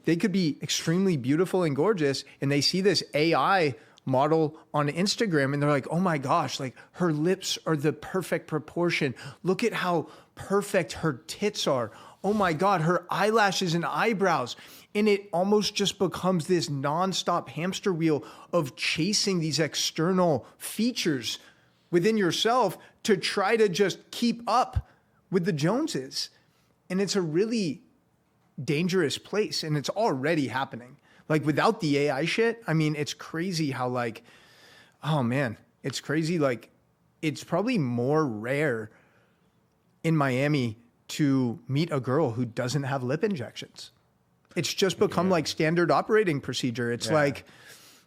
they could be extremely beautiful and gorgeous, and they see this AI model on Instagram and they're like, oh my gosh, like her lips are the perfect proportion. Look at how perfect her tits are. Oh my God, her eyelashes and eyebrows. And it almost just becomes this nonstop hamster wheel of chasing these external features within yourself to try to just keep up with the Joneses. And it's a really dangerous place, and it's already happening. Like without the AI shit, I mean, it's crazy how like, oh man, it's crazy. Like it's probably more rare in Miami to meet a girl who doesn't have lip injections. It's just become like standard operating procedure. It's like,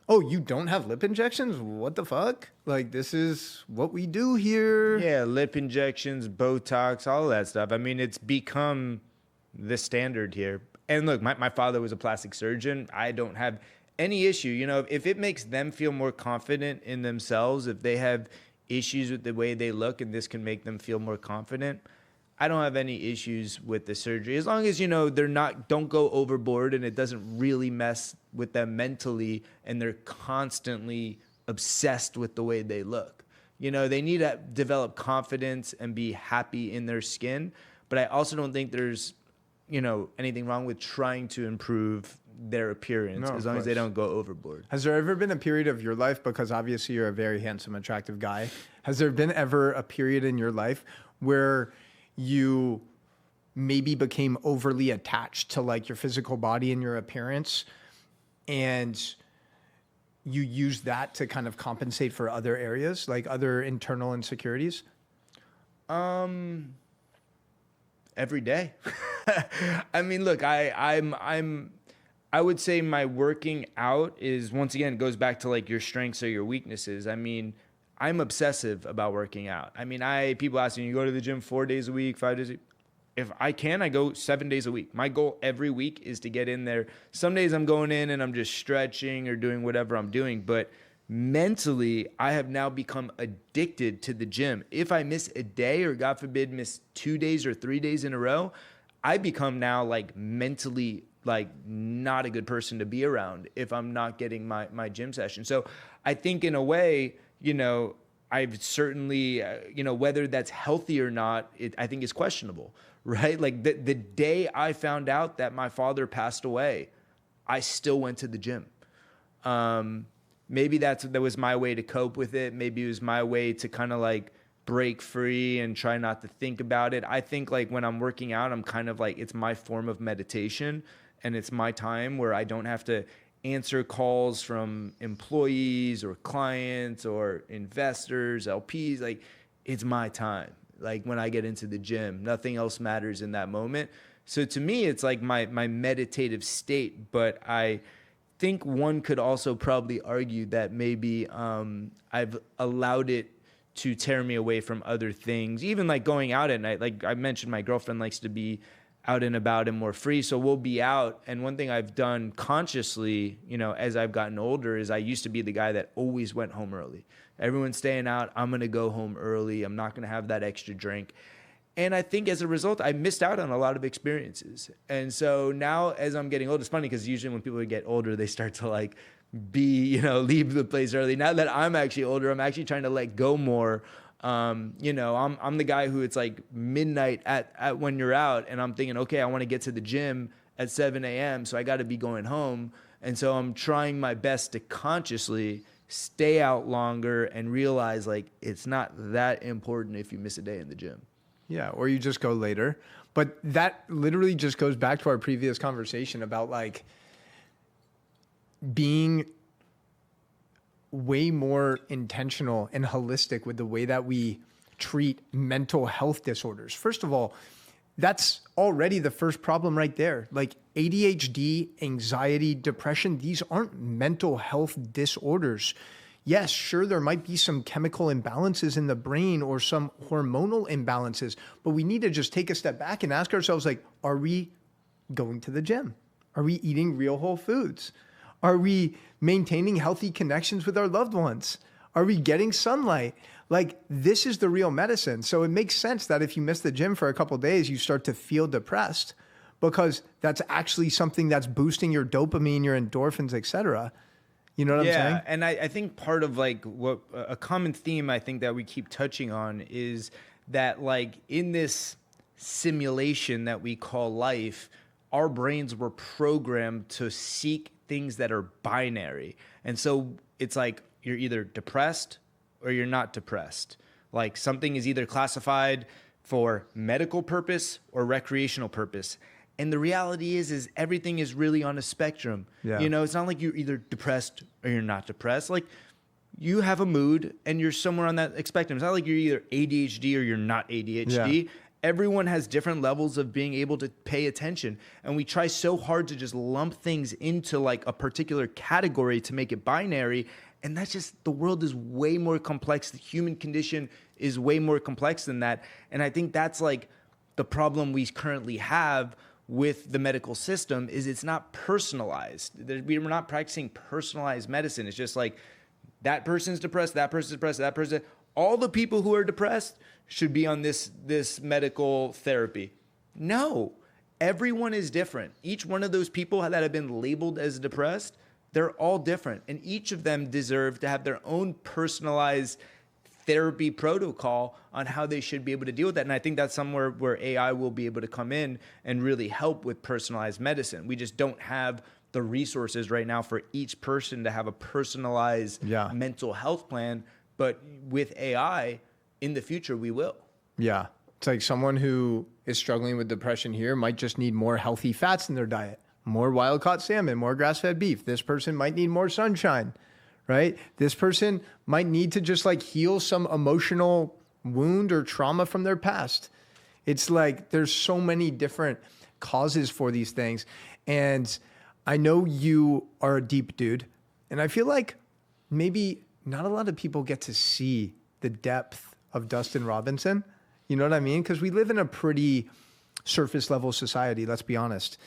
oh, you don't have lip injections? What the fuck? Like, this is what we do here. Yeah, lip injections, Botox, all of that stuff. I mean, it's become the standard here. And look, my father was a plastic surgeon. I don't have any issue. You know, if it makes them feel more confident in themselves, if they have issues with the way they look and this can make them feel more confident, I don't have any issues with the surgery. As long as, you know, don't go overboard and it doesn't really mess with them mentally and they're constantly obsessed with the way they look. You know, they need to develop confidence and be happy in their skin. But I also don't think there's, you know, anything wrong with trying to improve their appearance as long as they don't go overboard. Has there ever been a period of your life, because obviously you're a very handsome, attractive guy, has there been ever a period in your life where you maybe became overly attached to like your physical body and your appearance, and you use that to kind of compensate for other areas, like other internal insecurities? Every day. I mean, look, I would say my working out is, once again, goes back to like your strengths or your weaknesses. I mean, I'm obsessive about working out. I mean, people ask me, you go to the gym 4 days a week, 5 days a week? If I can, I go 7 days a week. My goal every week is to get in there. Some days I'm going in and I'm just stretching or doing whatever I'm doing, but mentally, I have now become addicted to the gym. If I miss a day, or God forbid, miss 2 days or 3 days in a row, I become now like mentally like not a good person to be around if I'm not getting my gym session. So I think in a way, you know, I've certainly, you know, whether that's healthy or not, I think is questionable, right? Like the day I found out that my father passed away, I still went to the gym. Maybe that was my way to cope with it. Maybe it was my way to kind of like break free and try not to think about it. I think like when I'm working out, I'm kind of like, it's my form of meditation, and it's my time where I don't have to answer calls from employees or clients or investors, LPs. Like, it's my time. Like when I get into the gym, nothing else matters in that moment. So to me, it's like my meditative state. But I think one could also probably argue that maybe I've allowed it to tear me away from other things, even like going out at night. Like I mentioned, my girlfriend likes to be out and about and more free. So we'll be out. And one thing I've done consciously, you know, as I've gotten older, is I used to be the guy that always went home early. Everyone's staying out, I'm going to go home early. I'm not going to have that extra drink. And I think as a result, I missed out on a lot of experiences. And so now as I'm getting older, it's funny because usually when people get older, they start to like leave the place early. Now that I'm actually older, I'm actually trying to let go more. You know, I'm the guy who it's like midnight at when you're out, and I'm thinking, okay, I want to get to the gym at 7 a.m. So I got to be going home. And so I'm trying my best to consciously stay out longer and realize like it's not that important if you miss a day in the gym. Yeah, or you just go later. But that literally just goes back to our previous conversation about like being way more intentional and holistic with the way that we treat mental health disorders. First of all, that's already the first problem right there. Like ADHD, anxiety, depression, these aren't mental health disorders. yes, sure, there might be some chemical imbalances in the brain or some hormonal imbalances, but we need to just take a step back and ask ourselves, like, are we going to the gym? Are we eating real whole foods? Are we maintaining healthy connections with our loved ones? Are we getting sunlight? Like, this is the real medicine. So it makes sense that if you miss the gym for a couple of days, you start to feel depressed, because that's actually something that's boosting your dopamine, your endorphins, et cetera. You know what I'm saying? Yeah, and I think part of like what a common theme I think that we keep touching on is that like in this simulation that we call life, our brains were programmed to seek things that are binary. And so it's like you're either depressed or you're not depressed. Like something is either classified for medical purpose or recreational purpose. And the reality is everything is really on a spectrum. Yeah. You know, it's not like you're either depressed or you're not depressed. Like you have a mood and you're somewhere on that spectrum. It's not like you're either ADHD or you're not ADHD. Yeah. Everyone has different levels of being able to pay attention. And we try so hard to just lump things into like a particular category to make it binary. And that's just, the world is way more complex. The human condition is way more complex than that. And I think that's like the problem we currently have with the medical system is it's not personalized. We're not practicing personalized medicine. It's just like that person's depressed, that person's depressed, that person. All the people who are depressed should be on this medical therapy. No, everyone is different. Each one of those people that have been labeled as depressed, they're all different. And each of them deserve to have their own personalized therapy protocol on how they should be able to deal with that. And I think that's somewhere where AI will be able to come in and really help with personalized medicine. We just don't have the resources right now for each person to have a personalized mental health plan. But with AI, in the future, we will. Yeah. It's like someone who is struggling with depression here might just need more healthy fats in their diet, more wild-caught salmon, more grass-fed beef. This person might need more sunshine, right? This person might need to just like heal some emotional wound or trauma from their past. It's like there's so many different causes for these things. And I know you are a deep dude, and I feel like maybe not a lot of people get to see the depth of Dustin Robinson. You know what I mean? Because we live in a pretty surface level society, let's be honest.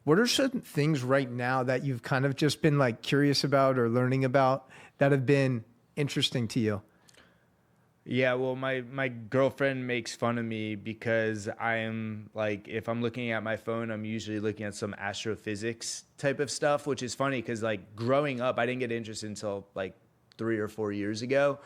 What are certain things right now that you've kind of just been like curious about or learning about that have been interesting to you? Yeah, well, my girlfriend makes fun of me because I am like, if I'm looking at my phone, I'm usually looking at some astrophysics type of stuff, which is funny because like growing up, I didn't get interested until like 3 or 4 years ago.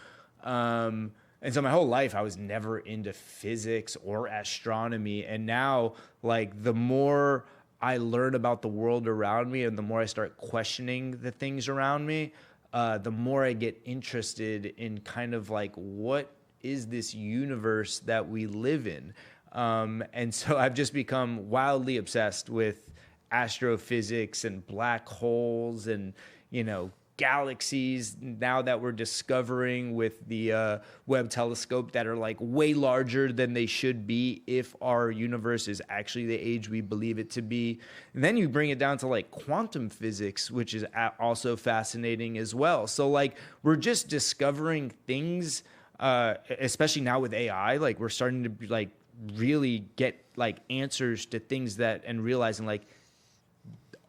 And so my whole life, I was never into physics or astronomy. And now, like, the more I learn about the world around me and the more I start questioning the things around me, the more I get interested in kind of like, what is this universe that we live in? And so I've just become wildly obsessed with astrophysics and black holes and, you know, galaxies now that we're discovering with the Webb telescope that are like way larger than they should be if our universe is actually the age we believe it to be. And then you bring it down to like quantum physics, which is also fascinating as well. So like we're just discovering things, especially now with AI, like we're starting to like really get like answers to things that, and realizing like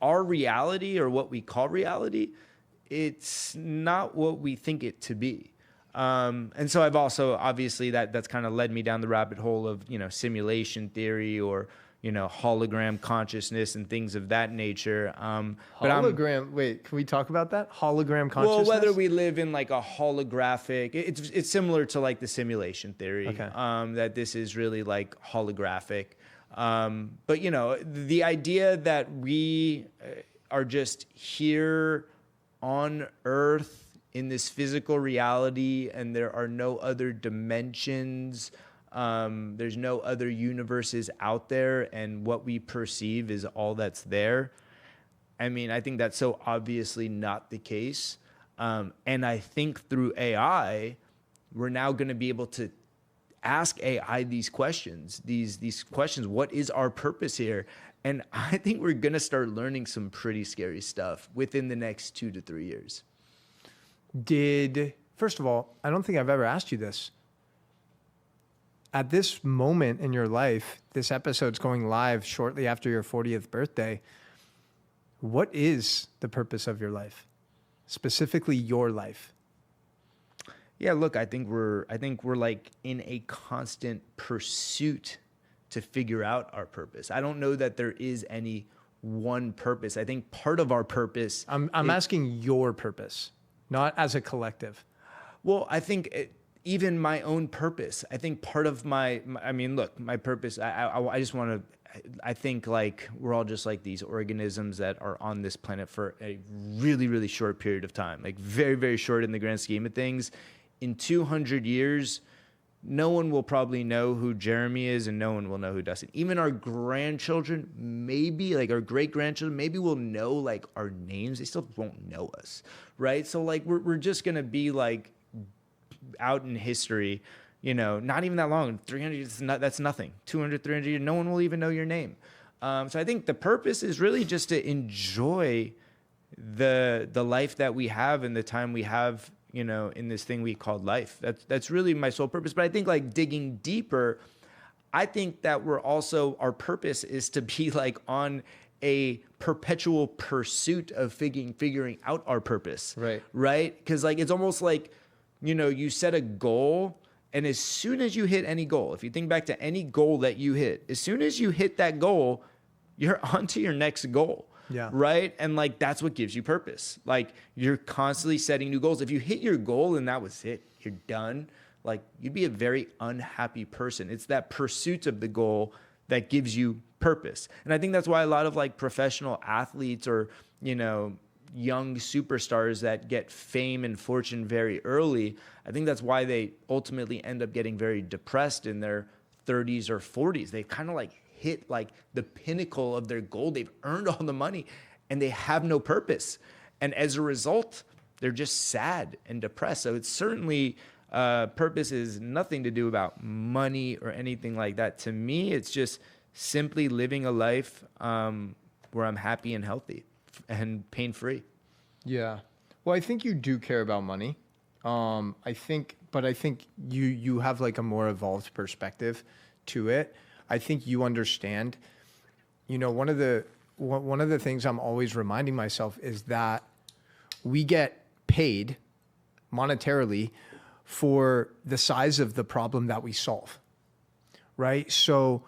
our reality or what we call reality, it's not what we think it to be. And so I've also, obviously that's kind of led me down the rabbit hole of, you know, simulation theory or, you know, hologram consciousness and things of that nature. Hologram, wait, can we talk about that? Hologram consciousness? Well, whether we live in like a holographic, it's similar to like the simulation theory, Okay. that this is really like holographic. But, you know, the idea that we are just here on Earth in this physical reality and there are no other dimensions, there's no other universes out there, and what we perceive is all that's there. I mean, I think that's so obviously not the case. And I think through AI, we're now going to be able to ask AI these questions, these questions. What is our purpose here? And I think we're going to start learning some pretty scary stuff within the next 2 to 3 years. First of all, I don't think I've ever asked you this. At this moment in your life, this episode's going live shortly after your 40th birthday. What is the purpose of your life? Specifically your life? Yeah, look, I think we're like in a constant pursuit to figure out our purpose. I don't know that there is any one purpose. I think part of our purpose. I'm asking your purpose, not as a collective. Well, I think even my own purpose. I think part of my purpose. I just want to. I think like we're all just like these organisms that are on this planet for a really, really short period of time, like very, very short in the grand scheme of things. In 200 years, no one will probably know who Jeremy is and no one will know who Dustin. Even our grandchildren, maybe like our great-grandchildren, maybe will know like our names. They still won't know us, right? So like we're just going to be like out in history, not even that long. 300 years, that's nothing. 200, 300 years, no one will even know your name. So I think the purpose is really just to enjoy the life that we have and the time we have, in this thing we called life. That's really my sole purpose. But I think like digging deeper, I think that our purpose is to be like on a perpetual pursuit of figuring out our purpose. Right? Because like it's almost like, you set a goal, and as soon as you hit any goal, if you think back to any goal that you hit, as soon as you hit that goal, you're on to your next goal. Yeah. Right. And like, that's what gives you purpose. Like you're constantly setting new goals. If you hit your goal and that was it, you're done. Like you'd be a very unhappy person. It's that pursuit of the goal that gives you purpose. And I think that's why a lot of like professional athletes or, young superstars that get fame and fortune very early, I think that's why they ultimately end up getting very depressed in their 30s or 40s. They kind of like hit like the pinnacle of their goal. They've earned all the money and they have no purpose. And as a result, they're just sad and depressed. So it's certainly purpose is nothing to do about money or anything like that. To me, it's just simply living a life where I'm happy and healthy and pain-free. Yeah. Well, I think you do care about money. I think you have like a more evolved perspective to it. I think you understand, one of the things I'm always reminding myself is that we get paid monetarily for the size of the problem that we solve, right? So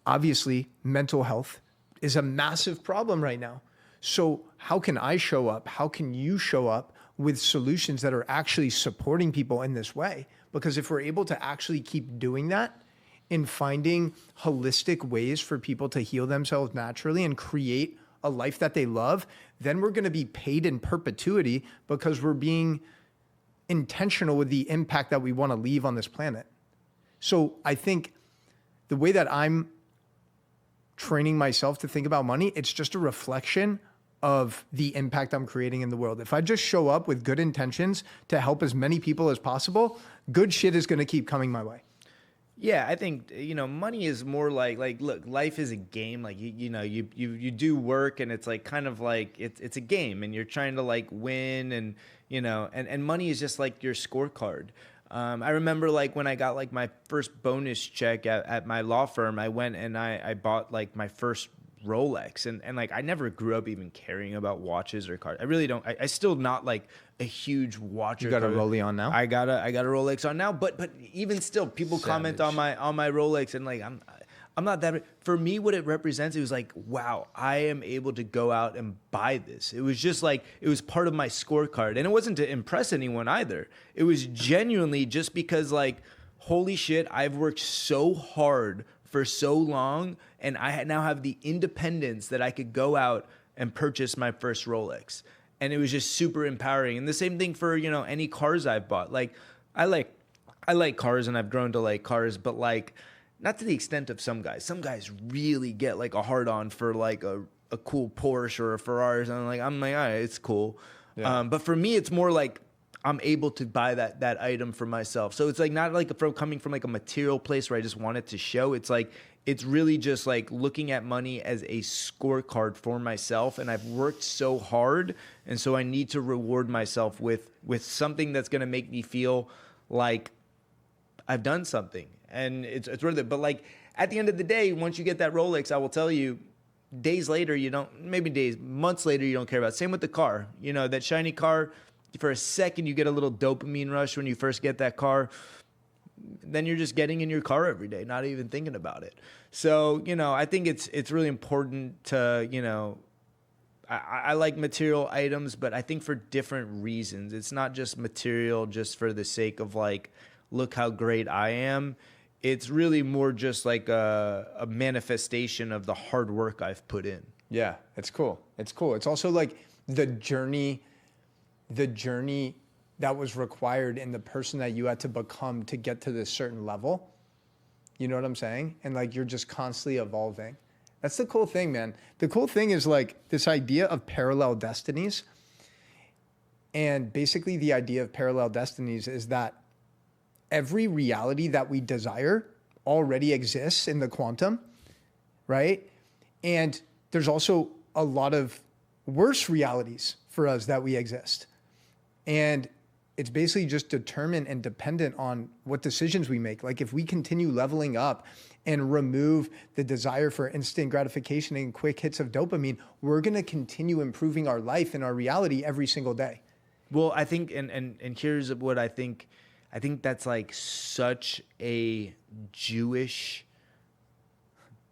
obviously mental health is a massive problem right now. So how can I show up? How can you show up with solutions that are actually supporting people in this way? Because if we're able to actually keep doing that, in finding holistic ways for people to heal themselves naturally and create a life that they love, then we're going to be paid in perpetuity because we're being intentional with the impact that we want to leave on this planet. So I think the way that I'm training myself to think about money, it's just a reflection of the impact I'm creating in the world. If I just show up with good intentions to help as many people as possible, good shit is going to keep coming my way. Yeah, I think, money is more like look, life is a game. Like, you do work and it's like kind of like it's a game and you're trying to like win and, and money is just like your scorecard. I remember like when I got like my first bonus check at my law firm, I went and I bought like my first Rolex and like I never grew up even caring about watches or cars. I really don't. I still not like a huge watch. You got a Rolex on now? I got a Rolex on now, but even still, people comment on my Rolex and like I'm not that. For me, what it represents, it was like, wow, I am able to go out and buy this. It was just like it was part of my scorecard, and it wasn't to impress anyone either. It was genuinely just because like, holy shit, I've worked so hard for so long, and I now have the independence that I could go out and purchase my first Rolex. And it was just super empowering. And the same thing for, any cars I've bought. Like, I like cars and I've grown to like cars, but like, not to the extent of some guys. Some guys really get like a hard on for like a cool Porsche or a Ferrari. And I'm like, all right, it's cool. Yeah. But for me, it's more like, I'm able to buy that item for myself. So it's like not like coming from like a material place where I just want it to show. It's like it's really just like looking at money as a scorecard for myself, and I've worked so hard, and so I need to reward myself with something that's going to make me feel like I've done something, and it's worth it. But like at the end of the day, once you get that Rolex, I will tell you, days later you don't, maybe days, months later you don't care about it. Same with the car, you know, that shiny car. For a second, you get a little dopamine rush when you first get that car. Then you're just getting in your car every day, not even thinking about it. So, you know, I think it's really important to, you know, I like material items, but I think for different reasons. It's not just material just for the sake of like, look how great I am. It's really more just like a manifestation of the hard work I've put in. Yeah, it's cool. It's cool. It's also like the journey that was required in the person that you had to become to get to this certain level. You know what I'm saying? And like, you're just constantly evolving. That's the cool thing, man. The cool thing is like this idea of parallel destinies. And basically the idea of parallel destinies is that every reality that we desire already exists in the quantum, right? And there's also a lot of worse realities for us that we exist. And it's basically just determined and dependent on what decisions we make. Like if we continue leveling up and remove the desire for instant gratification and quick hits of dopamine, we're going to continue improving our life and our reality every single day. Well, I think, and here's what I think that's like such a Jewish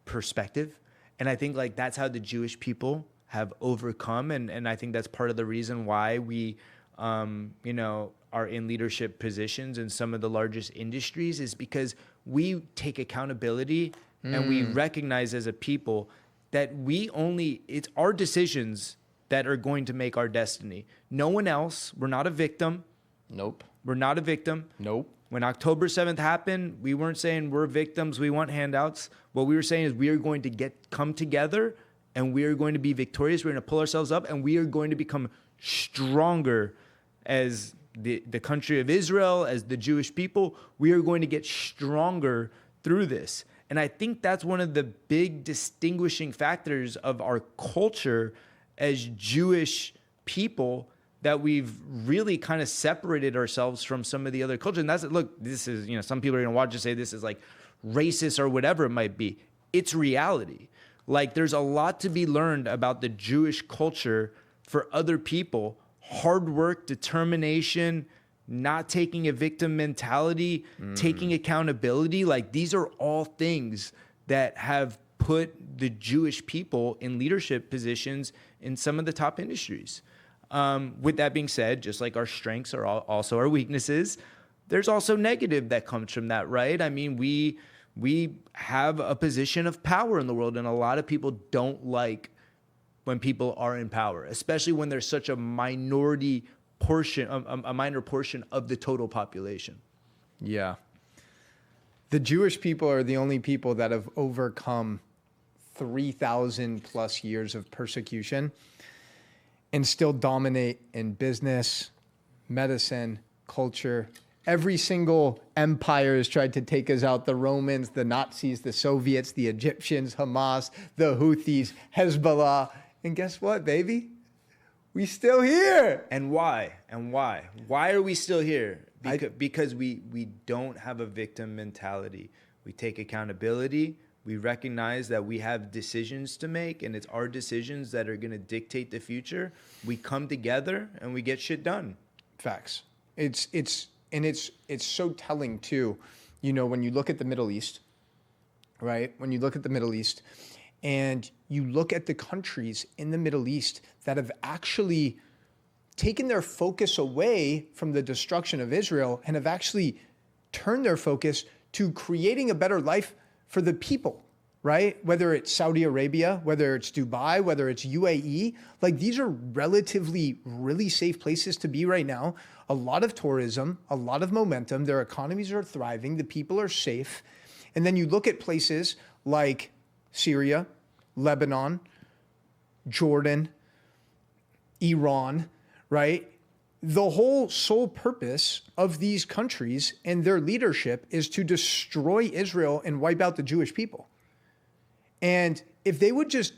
perspective. And I think like that's how the Jewish people have overcome. And I think that's part of the reason why we, you know, are in leadership positions in some of the largest industries, is because we take accountability and we recognize as a people that it's our decisions that are going to make our destiny. No one else. We're not a victim. Nope. We're not a victim. Nope. When October 7th happened, we weren't saying we're victims, we want handouts. What we were saying is we are going to come together and we are going to be victorious. We're going to pull ourselves up and we are going to become stronger as the country of Israel, as the Jewish people. We are going to get stronger through this. And I think that's one of the big distinguishing factors of our culture as Jewish people, that we've really kind of separated ourselves from some of the other cultures. And that's, look, this is, you know, some people are going to watch and say this is like racist or whatever it might be. It's reality. Like there's a lot to be learned about the Jewish culture for other people. Hard work, determination, not taking a victim mentality, taking accountability. Like these are all things that have put the Jewish people in leadership positions in some of the top industries. With that being said, just like our strengths are also our weaknesses, there's also negative that comes from that, right? I mean, we have a position of power in the world, and a lot of people don't like when people are in power, especially when there's such a minority portion, a minor portion of the total population. Yeah. The Jewish people are the only people that have overcome 3,000 plus years of persecution and still dominate in business, medicine, culture. Every single empire has tried to take us out. The Romans, the Nazis, the Soviets, the Egyptians, Hamas, the Houthis, Hezbollah. And guess what, baby? We still here. And why? Why are we still here? Because we don't have a victim mentality. We take accountability. We recognize that we have decisions to make, and it's our decisions that are going to dictate the future. We come together and we get shit done. Facts. It's so telling too. You know, when you look at the Middle East, right? When you look at the Middle East and you look at the countries in the Middle East that have actually taken their focus away from the destruction of Israel and have actually turned their focus to creating a better life for the people, right? Whether it's Saudi Arabia, whether it's Dubai, whether it's UAE, like these are relatively really safe places to be right now. A lot of tourism, a lot of momentum, their economies are thriving, the people are safe. And then you look at places like Syria, Lebanon, Jordan, Iran, right? the whole sole purpose of these countries and their leadership is to destroy Israel and wipe out the Jewish people. And if they would just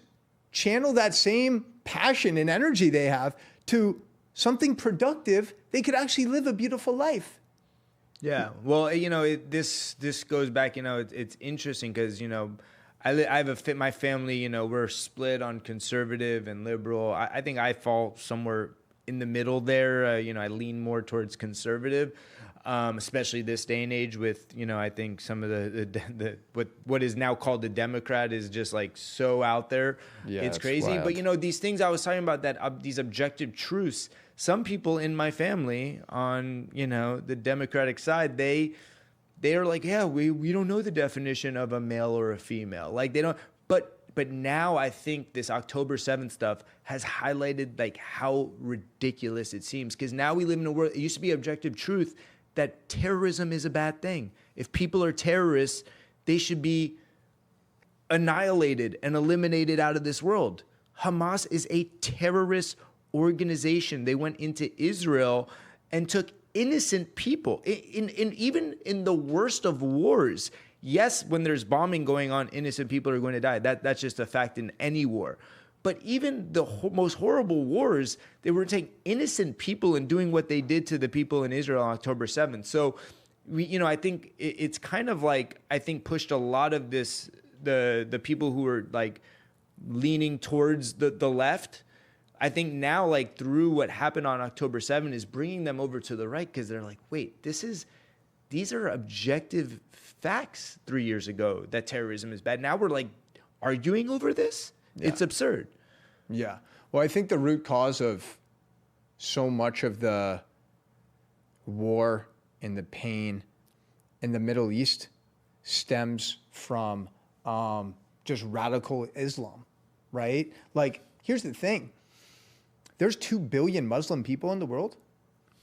channel that same passion and energy they have to something productive, they could actually live a beautiful life. Yeah. Well, this goes back, it's interesting because, I have my family, we're split on conservative and liberal. I think I fall somewhere in the middle there. I lean more towards conservative, especially this day and age with, I think some of the what is now called the Democrat is just like so out there. Yeah, it's crazy. wild. But, these things I was talking about that these objective truths, some people in my family on, the Democratic side, they are like, yeah, we don't know the definition of a male or a female. Like they don't, but now I think this October 7th stuff has highlighted like how ridiculous it seems. Because now we live in a world, it used to be objective truth that terrorism is a bad thing. If people are terrorists, they should be annihilated and eliminated out of this world. Hamas is a terrorist organization. They went into Israel and took innocent people even in the worst of wars. Yes, when there's bombing going on, innocent people are going to die. That's just a fact in any war. But even the most horrible wars, they were taking innocent people and doing what they did to the people in Israel on October 7th. So, I think it's kind of like, I think pushed a lot of this, the people who are like leaning towards the left. I think now, like through what happened on October 7th is bringing them over to the right because they're like, wait, these are objective facts 3 years ago that terrorism is bad. Now we're like arguing over this. Yeah. It's absurd. Yeah. Well, I think the root cause of so much of the war and the pain in the Middle East stems from just radical Islam, right? Like, here's the thing. There's 2 billion Muslim people in the world.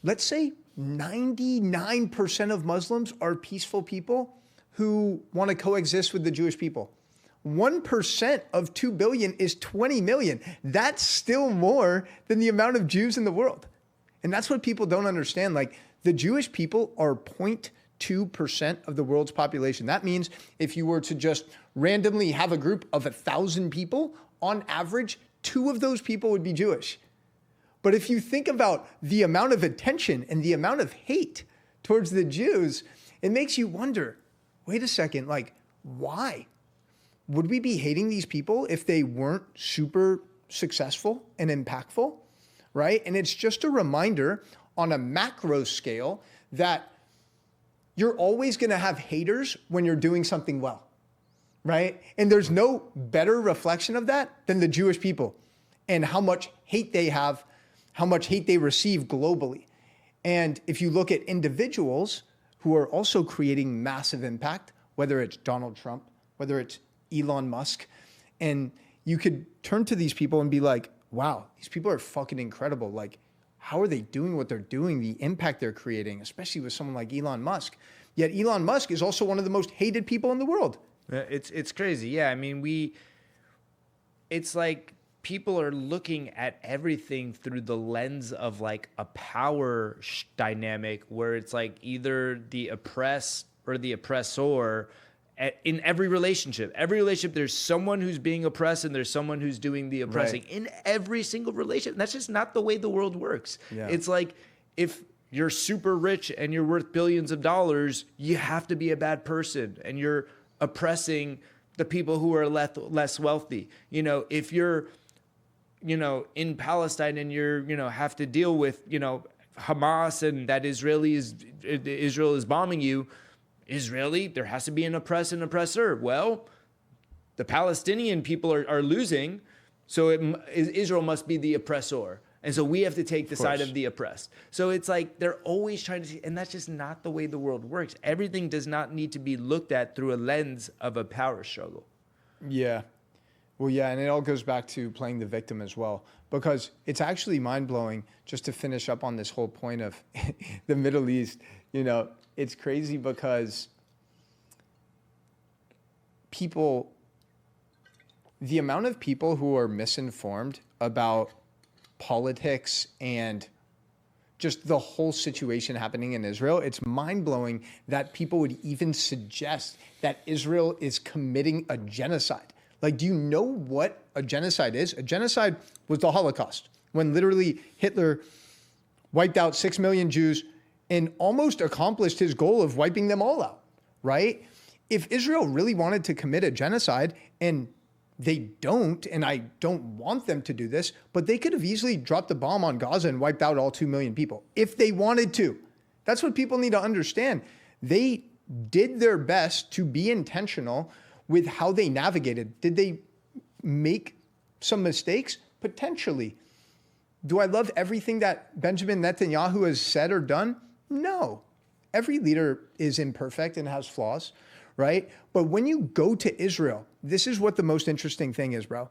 Let's say 99% of Muslims are peaceful people who want to coexist with the Jewish people. 1% of 2 billion is 20 million. That's still more than the amount of Jews in the world. And that's what people don't understand. Like, the Jewish people are 0.2% of the world's population. That means if you were to just randomly have a group of 1,000 people, on average, 2 of those people would be Jewish. But if you think about the amount of attention and the amount of hate towards the Jews, it makes you wonder, wait a second, like, why? Would we be hating these people if they weren't super successful and impactful, right? And it's just a reminder on a macro scale that you're always going to have haters when you're doing something well, right? And there's no better reflection of that than the Jewish people and how much hate they have, how much hate they receive globally. And if you look at individuals who are also creating massive impact, whether it's Donald Trump, whether it's Elon Musk, and you could turn to these people and be like, wow, these people are fucking incredible. Like, how are they doing what they're doing, the impact they're creating, especially with someone like Elon Musk? Yet Elon Musk is also one of the most hated people in the world. It's crazy. Yeah, I mean, it's like people are looking at everything through the lens of like a power dynamic where it's like either the oppressed or the oppressor. In every relationship, there's someone who's being oppressed and there's someone who's doing the oppressing. Right. In every single relationship. That's just not the way the world works. Yeah. It's like if you're super rich and you're worth billions of dollars, you have to be a bad person and you're oppressing the people who are less wealthy. If you're, in Palestine and you're, have to deal with, Hamas and that Israel is bombing you, there has to be an oppressed and oppressor. Well, the Palestinian people are losing, so Israel must be the oppressor. And so we have to take the side of the oppressed. So it's like they're always trying to see, and that's just not the way the world works. Everything does not need to be looked at through a lens of a power struggle. Yeah. Well, yeah, and it all goes back to playing the victim as well, because it's actually mind-blowing, just to finish up on this whole point of the Middle East. It's crazy because the amount of people who are misinformed about politics and just the whole situation happening in Israel. It's mind-blowing that people would even suggest that Israel is committing a genocide. Like, do you know what a genocide is? A genocide was the Holocaust, when literally Hitler wiped out 6 million Jews and almost accomplished his goal of wiping them all out, right? If Israel really wanted to commit a genocide, and they don't, and I don't want them to do this, but they could have easily dropped a bomb on Gaza and wiped out all 2 million people if they wanted to. That's what people need to understand. They did their best to be intentional with how they navigated. Did they make some mistakes? Potentially. Do I love everything that Benjamin Netanyahu has said or done? No. Every leader is imperfect and has flaws, right? But when you go to Israel, this is what the most interesting thing is, bro.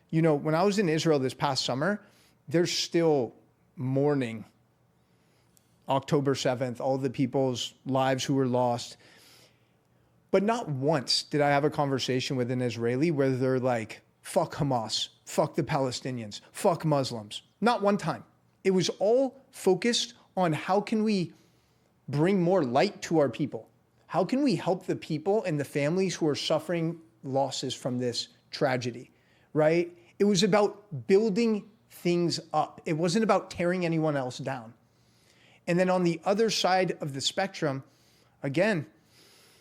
You know, when I was in Israel this past summer, there's still mourning October 7th, all the people's lives who were lost. But not once did I have a conversation with an Israeli where they're like, fuck Hamas, fuck the Palestinians, fuck Muslims. Not one time. It was all focused on how can we bring more light to our people? How can we help the people and the families who are suffering losses from this tragedy, right? It was about building things up. It wasn't about tearing anyone else down. And then on the other side of the spectrum, again,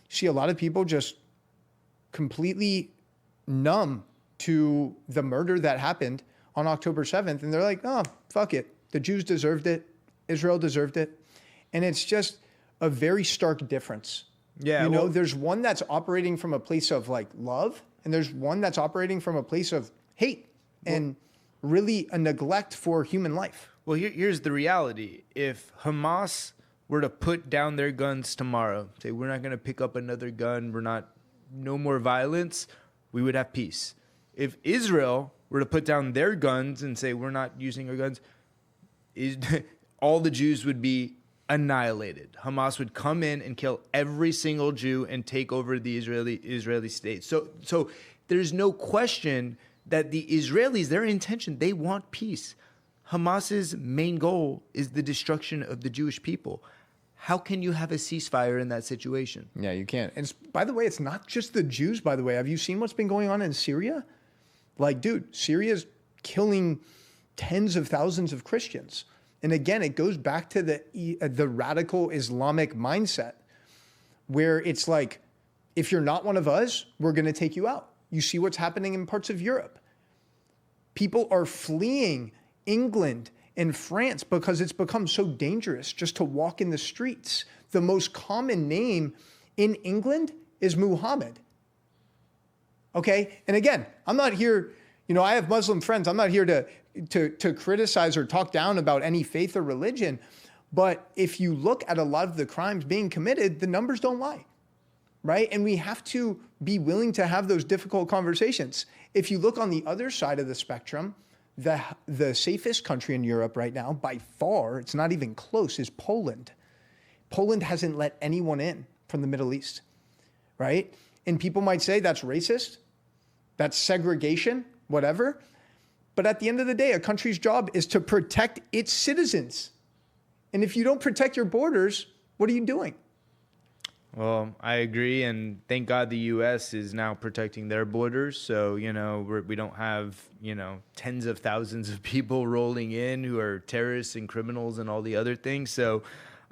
see a lot of people just completely numb to the murder that happened on October 7th. And they're like, oh, fuck it. The Jews deserved it. Israel deserved it. And it's just a very stark difference. Yeah. You know, there's one that's operating from a place of like love, and there's one that's operating from a place of hate and really a neglect for human life. Well, here's the reality. If Hamas were to put down their guns tomorrow, say, we're not going to pick up another gun, no more violence, we would have peace. If Israel were to put down their guns and say, we're not using our guns, all the Jews would be annihilated. Hamas would come in and kill every single Jew and take over the Israeli state. So there's no question that the Israelis, their intention, they want peace. Hamas's main goal is the destruction of the Jewish people. How can you have a ceasefire in that situation? Yeah, you can't. And by the way, it's not just the Jews, by the way. Have you seen what's been going on in Syria? Like, dude, Syria's killing tens of thousands of Christians. And again, it goes back to the radical Islamic mindset where it's like, if you're not one of us, we're going to take you out. You see what's happening in parts of Europe. People are fleeing England and France because it's become so dangerous just to walk in the streets. The most common name in England is Muhammad. Okay? And again, I'm not here, you know, I have Muslim friends. I'm not here to criticize or talk down about any faith or religion. But if you look at a lot of the crimes being committed, the numbers don't lie, right? And we have to be willing to have those difficult conversations. If you look on the other side of the spectrum, the safest country in Europe right now, by far, it's not even close, is Poland. Poland hasn't let anyone in from the Middle East, right? And people might say that's racist, that's segregation, whatever. But at the end of the day, a country's job is to protect its citizens. And if you don't protect your borders, what are you doing? Well, I agree, and thank God the U.S. is now protecting their borders. So, you know, we don't have, you know, tens of thousands of people rolling in who are terrorists and criminals and all the other things. So,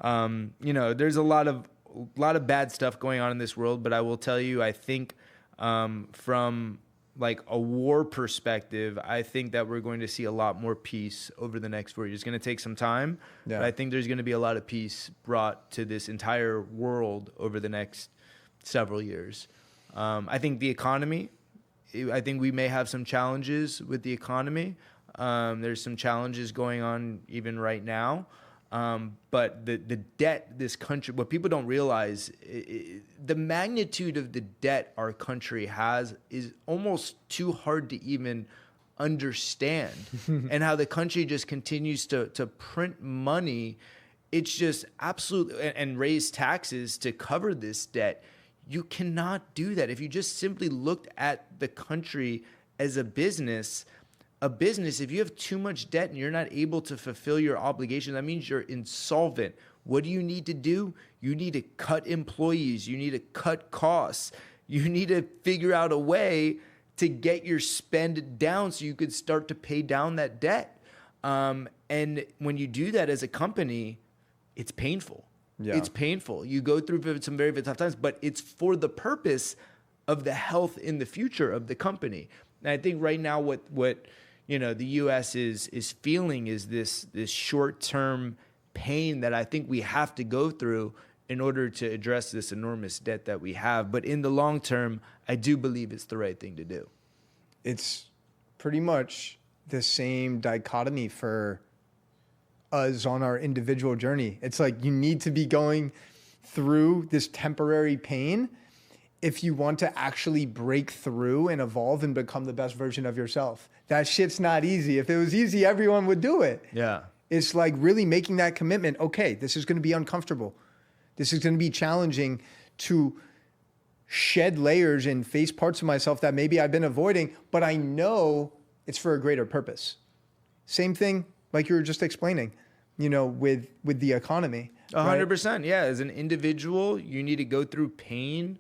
you know, there's a lot of bad stuff going on in this world. But I will tell you, I think from like a war perspective, I think that we're going to see a lot more peace over the next 4 years. It's going to take some time, but I think there's going to be a lot of peace brought to this entire world over the next several years. I think the economy, I think we may have some challenges with the economy. There's some challenges going on even right now. But the debt this country, what people don't realize, the magnitude of the debt our country has is almost too hard to even understand. And how the country just continues to print money. It's just absolutely, and raise taxes to cover this debt. You cannot do that. If you just simply looked at the country as a business, a business, if you have too much debt and you're not able to fulfill your obligation, that means you're insolvent. What do you need to do? You need to cut employees. You need to cut costs. You need to figure out a way to get your spend down so you could start to pay down that debt. And when you do that as a company, it's painful. Yeah. It's painful. You go through some very, very tough times, but it's for the purpose of the health in the future of the company. And I think right now what the U.S. is feeling is this short-term pain that I think we have to go through in order to address this enormous debt that we have. But in the long term, I do believe it's the right thing to do. It's pretty much the same dichotomy for us on our individual journey. It's like you need to be going through this temporary pain if you want to actually break through and evolve and become the best version of yourself. That shit's not easy. If it was easy, everyone would do it. Yeah. It's like really making that commitment. Okay, this is going to be uncomfortable. This is going to be challenging to shed layers and face parts of myself that maybe I've been avoiding, but I know it's for a greater purpose. Same thing like you were just explaining, with the economy. 100%. Yeah. As an individual, you need to go through pain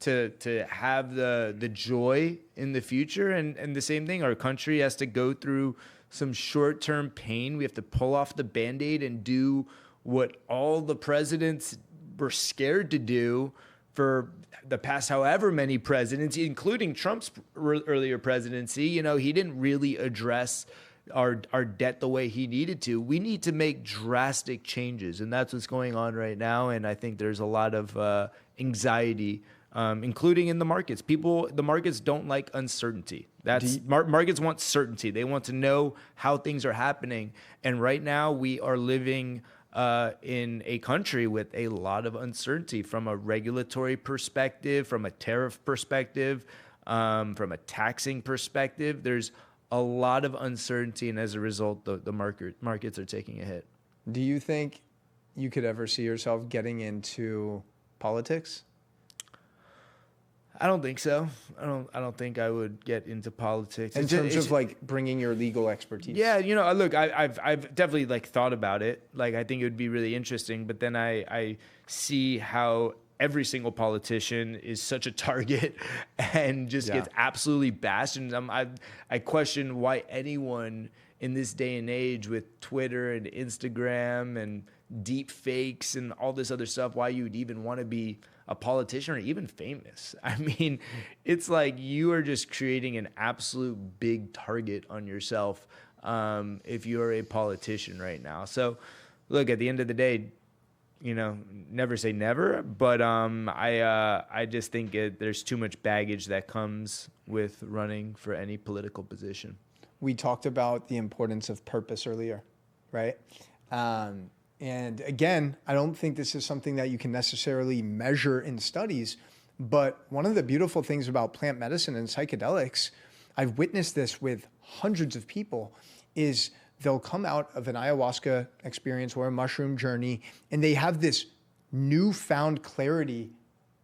to have the joy in the future. And the same thing, our country has to go through some short-term pain. We have to pull off the Band-Aid and do what all the presidents were scared to do for the past however many presidents, including Trump's earlier presidency. He didn't really address our debt the way he needed to. We need to make drastic changes, and that's what's going on right now. And I think there's a lot of anxiety, including in the markets. The markets don't like uncertainty. Markets want certainty. They want to know how things are happening. And right now we are living in a country with a lot of uncertainty from a regulatory perspective, from a tariff perspective, from a taxing perspective. There's a lot of uncertainty, and as a result, the markets are taking a hit. Do you think you could ever see yourself getting into politics? I don't think so. I don't think I would get into politics. In terms of like bringing your legal expertise. Yeah, look, I've definitely thought about it. I think it would be really interesting, but then I see how every single politician is such a target and just gets absolutely bashed. And I question why anyone in this day and age with Twitter and Instagram and deep fakes and all this other stuff, why you would even want to be a politician or even famous. I mean, it's like you are just creating an absolute big target on yourself if you're a politician right now. So look, at the end of the day, never say never, but I just think there's too much baggage that comes with running for any political position. We talked about the importance of purpose earlier, right? And again, I don't think this is something that you can necessarily measure in studies, but one of the beautiful things about plant medicine and psychedelics, I've witnessed this with hundreds of people, is they'll come out of an ayahuasca experience or a mushroom journey, and they have this newfound clarity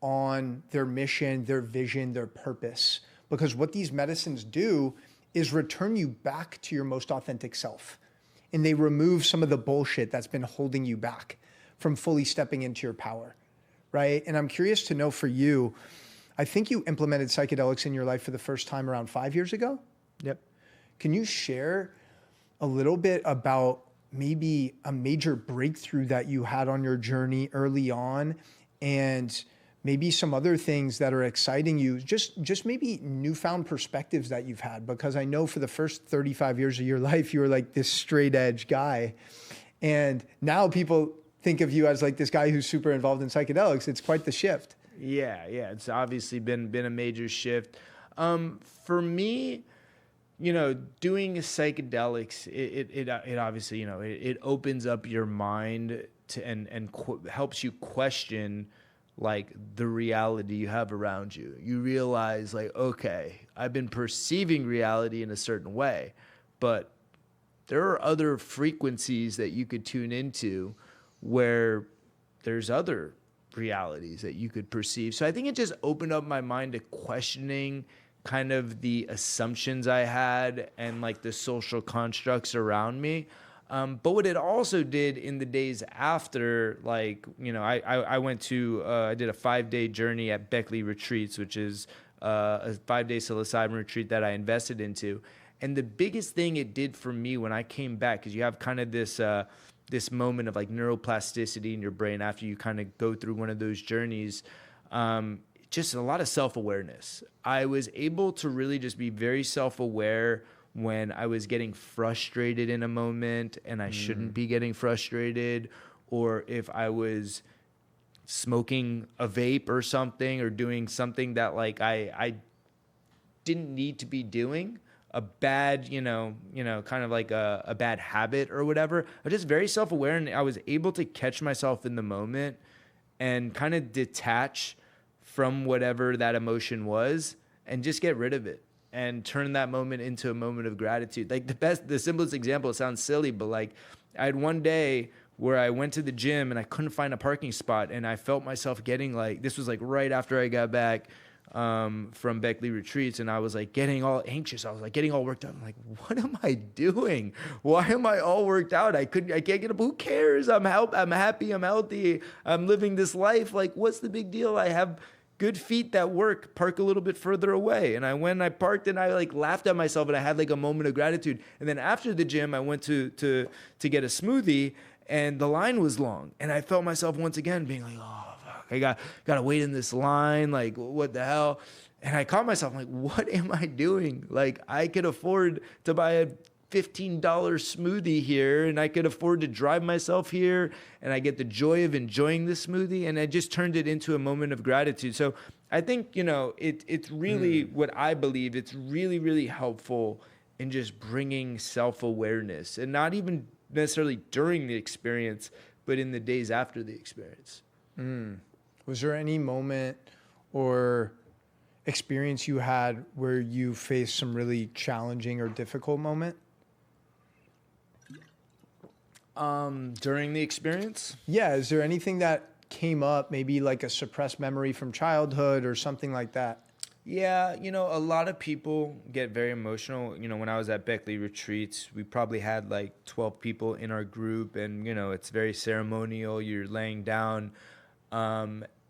on their mission, their vision, their purpose. Because what these medicines do is return you back to your most authentic self. And they remove some of the bullshit that's been holding you back from fully stepping into your power, right? And I'm curious to know for you, I think you implemented psychedelics in your life for the first time around 5 years ago? Yep. Can you share a little bit about maybe a major breakthrough that you had on your journey early on, and maybe some other things that are exciting you, just maybe newfound perspectives that you've had? Because I know for the first 35 years of your life, you were like this straight edge guy. And now people think of you as like this guy who's super involved in psychedelics. It's quite the shift. Yeah. It's obviously been a major shift. For me, doing psychedelics, it obviously, it opens up your mind to and helps you question the reality you have around you. You realize okay, I've been perceiving reality in a certain way, but there are other frequencies that you could tune into where there's other realities that you could perceive. So I think it just opened up my mind to questioning kind of the assumptions I had and like the social constructs around me. But what it also did in the days after, like, I went to, I did a 5-day journey at Beckley Retreats, which is a 5-day psilocybin retreat that I invested into. And the biggest thing it did for me when I came back, because you have kind of this moment of like neuroplasticity in your brain after you kind of go through one of those journeys, just a lot of self-awareness. I was able to really just be very self-aware when I was getting frustrated in a moment and I shouldn't be getting frustrated, or if I was smoking a vape or something, or doing something that like I didn't need to be doing, a bad, kind of like a bad habit or whatever. I was just very self-aware, and I was able to catch myself in the moment and kind of detach from whatever that emotion was and just get rid of it and turn that moment into a moment of gratitude. Like the simplest example, it sounds silly, but like I had one day where I went to the gym and I couldn't find a parking spot, and I felt myself getting like, this was like right after I got back from Beckley Retreats, and I was like getting all anxious. I was like getting all worked out. I'm like, what am I doing? Why am I all worked out? I can't get up. Who cares? I'm happy. I'm healthy. I'm living this life. Like, what's the big deal? I have good feet that work. Park a little bit further away. And I parked, and I like laughed at myself, and I had like a moment of gratitude. And then after the gym, I went to get a smoothie, and the line was long, and I felt myself once again being like, oh, fuck, I gotta wait in this line. Like, what the hell? And I caught myself like, what am I doing? Like, I could afford to buy a $15 smoothie here, and I could afford to drive myself here, and I get the joy of enjoying the smoothie, and I just turned it into a moment of gratitude. So I think, it's really what I believe. It's really, really helpful in just bringing self-awareness, and not even necessarily during the experience, but in the days after the experience. Was there any moment or experience you had where you faced some really challenging or difficult moment? During the experience? Yeah. Is there anything that came up, maybe like a suppressed memory from childhood or something like that? Yeah, a lot of people get very emotional. When I was at Beckley Retreats, we probably had like 12 people in our group, and, it's very ceremonial. You're laying down.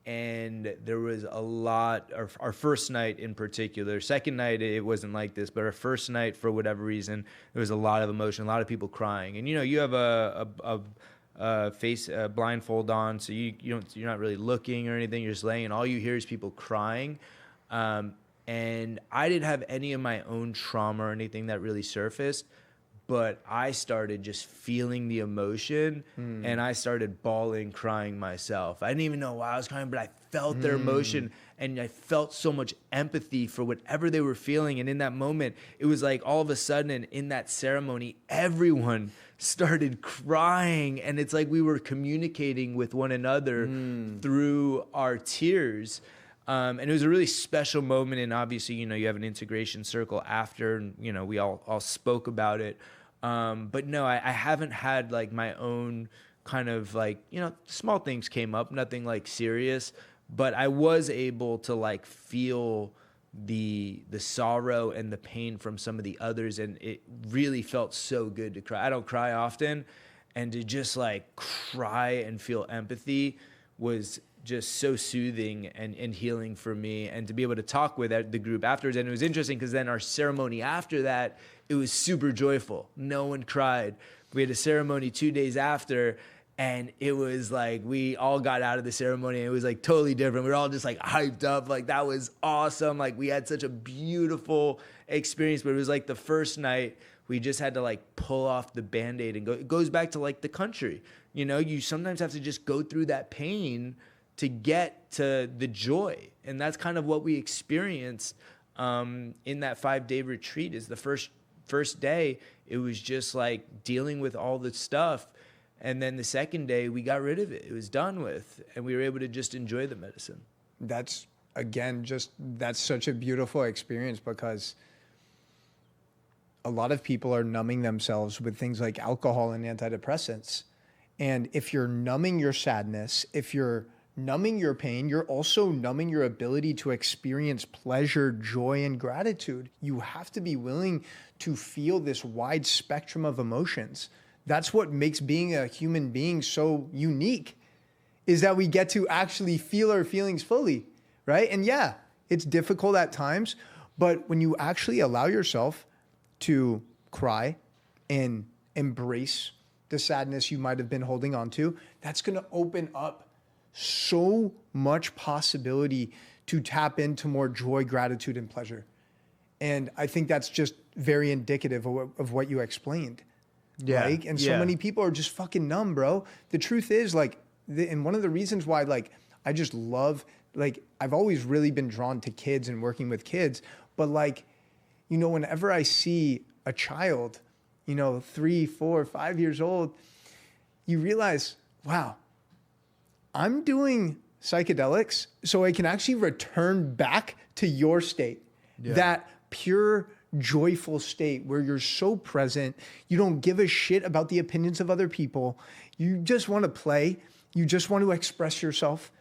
And there was a lot, our first night in particular. Second night, it wasn't like this, but our first night, for whatever reason, there was a lot of emotion, a lot of people crying. And, you have a face blindfold on, so you're not really looking or anything. You're just laying, and all you hear is people crying. And I didn't have any of my own trauma or anything that really surfaced, but I started just feeling the emotion, and I started bawling, crying myself. I didn't even know why I was crying, but I felt their emotion, and I felt so much empathy for whatever they were feeling. And in that moment, it was like all of a sudden, and in that ceremony, everyone started crying, and it's like we were communicating with one another through our tears. And it was a really special moment, and obviously, you have an integration circle after, and, we all spoke about it. But no, I haven't had like my own kind of like, small things came up, nothing like serious, but I was able to like feel the sorrow and the pain from some of the others, and it really felt so good to cry. I don't cry often, and to just like cry and feel empathy was just so soothing and healing for me. And to be able to talk with the group afterwards. And it was interesting because then our ceremony after that, it was super joyful. No one cried. We had a ceremony 2 days after, and it was like we all got out of the ceremony, and it was like totally different. We were all just like hyped up. Like, that was awesome. Like, we had such a beautiful experience. But it was like the first night, we just had to like pull off the Band-Aid and go. It goes back to like the country. You sometimes have to just go through that pain to get to the joy. And that's kind of what we experienced in that 5-day retreat. Is the first day, it was just like dealing with all the stuff. And then the second day, we got rid of it. It was done with. And we were able to just enjoy the medicine. That's, again, that's such a beautiful experience, because a lot of people are numbing themselves with things like alcohol and antidepressants. And if you're numbing your sadness, if you're numbing your pain, you're also numbing your ability to experience pleasure, joy, and gratitude. You have to be willing to feel this wide spectrum of emotions. That's what makes being a human being so unique, is that we get to actually feel our feelings fully, right? And yeah, it's difficult at times, but when you actually allow yourself to cry and embrace the sadness you might have been holding on to, that's going to open up so much possibility to tap into more joy, gratitude, and pleasure. And I think that's just very indicative of what you explained. Yeah. Like, and so many people are just fucking numb, bro. The truth is, like, and one of the reasons why, like, I just love, like, I've always really been drawn to kids and working with kids, but like, you know, whenever I see a child, you know, 3, 4, 5 years old, you realize, wow, I'm doing psychedelics so I can actually return back to your state, that pure, joyful state where you're so present. You don't give a shit about the opinions of other people. You just want to play. You just want to express yourself.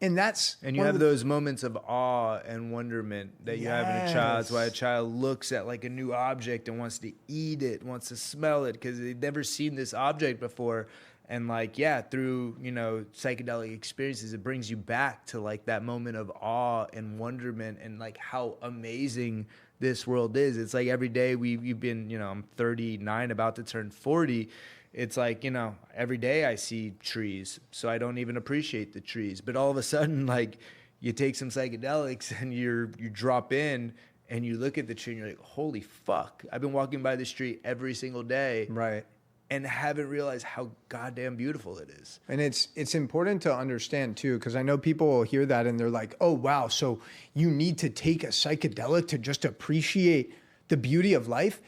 And you have those moments of awe and wonderment that you have in a child. That's why a child looks at like a new object and wants to eat it, wants to smell it, because they've never seen this object before. And like, yeah, through, you know, psychedelic experiences, it brings you back to like that moment of awe and wonderment and like how amazing this world is. It's like every day we've been, you know, I'm 39, about to turn 40. It's like, you know, every day I see trees, so I don't even appreciate the trees. But all of a sudden, like, you take some psychedelics and you drop in and you look at the tree and you're like, holy fuck, I've been walking by this tree every single day. Right. And haven't realized how goddamn beautiful it is. And it's important to understand too, because I know people will hear that and they're like, oh, wow, so you need to take a psychedelic to just appreciate the beauty of life.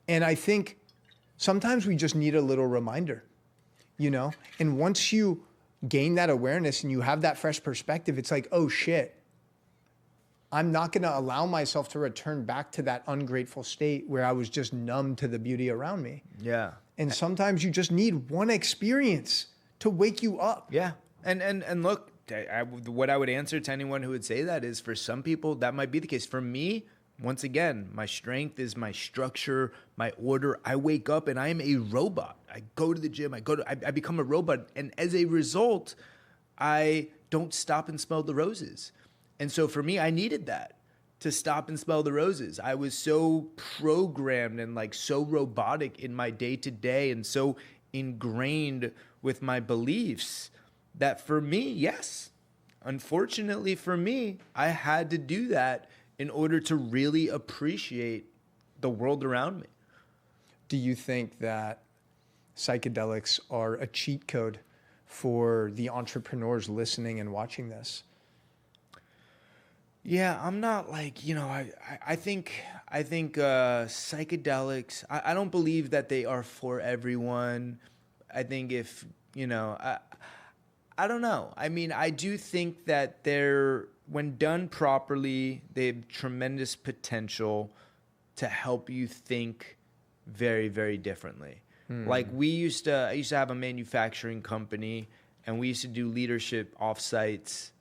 And I think sometimes we just need a little reminder, you know? And once you gain that awareness and you have that fresh perspective, it's like, oh shit, I'm not going to allow myself to return back to that ungrateful state where I was just numb to the beauty around me. Yeah. And sometimes you just need one experience to wake you up. Yeah. And look, what I would answer to anyone who would say that is, for some people, that might be the case. For me, once again, my strength is my structure, my order. I wake up and I am a robot. I go to the gym. I become a robot. And as a result, I don't stop and smell the roses. And so for me, I needed that, to stop and smell the roses. I was so programmed and like so robotic in my day to day and so ingrained with my beliefs that for me, yes, unfortunately for me, I had to do that in order to really appreciate the world around me. Do you think that psychedelics are a cheat code for the entrepreneurs listening and watching this? Yeah, I'm not like, you know, I think psychedelics, I don't believe that they are for everyone. I think if, you know, I don't know. I mean, I do think that when done properly, they have tremendous potential to help you think very, very differently. Like I used to have a manufacturing company, and we used to do leadership offsites.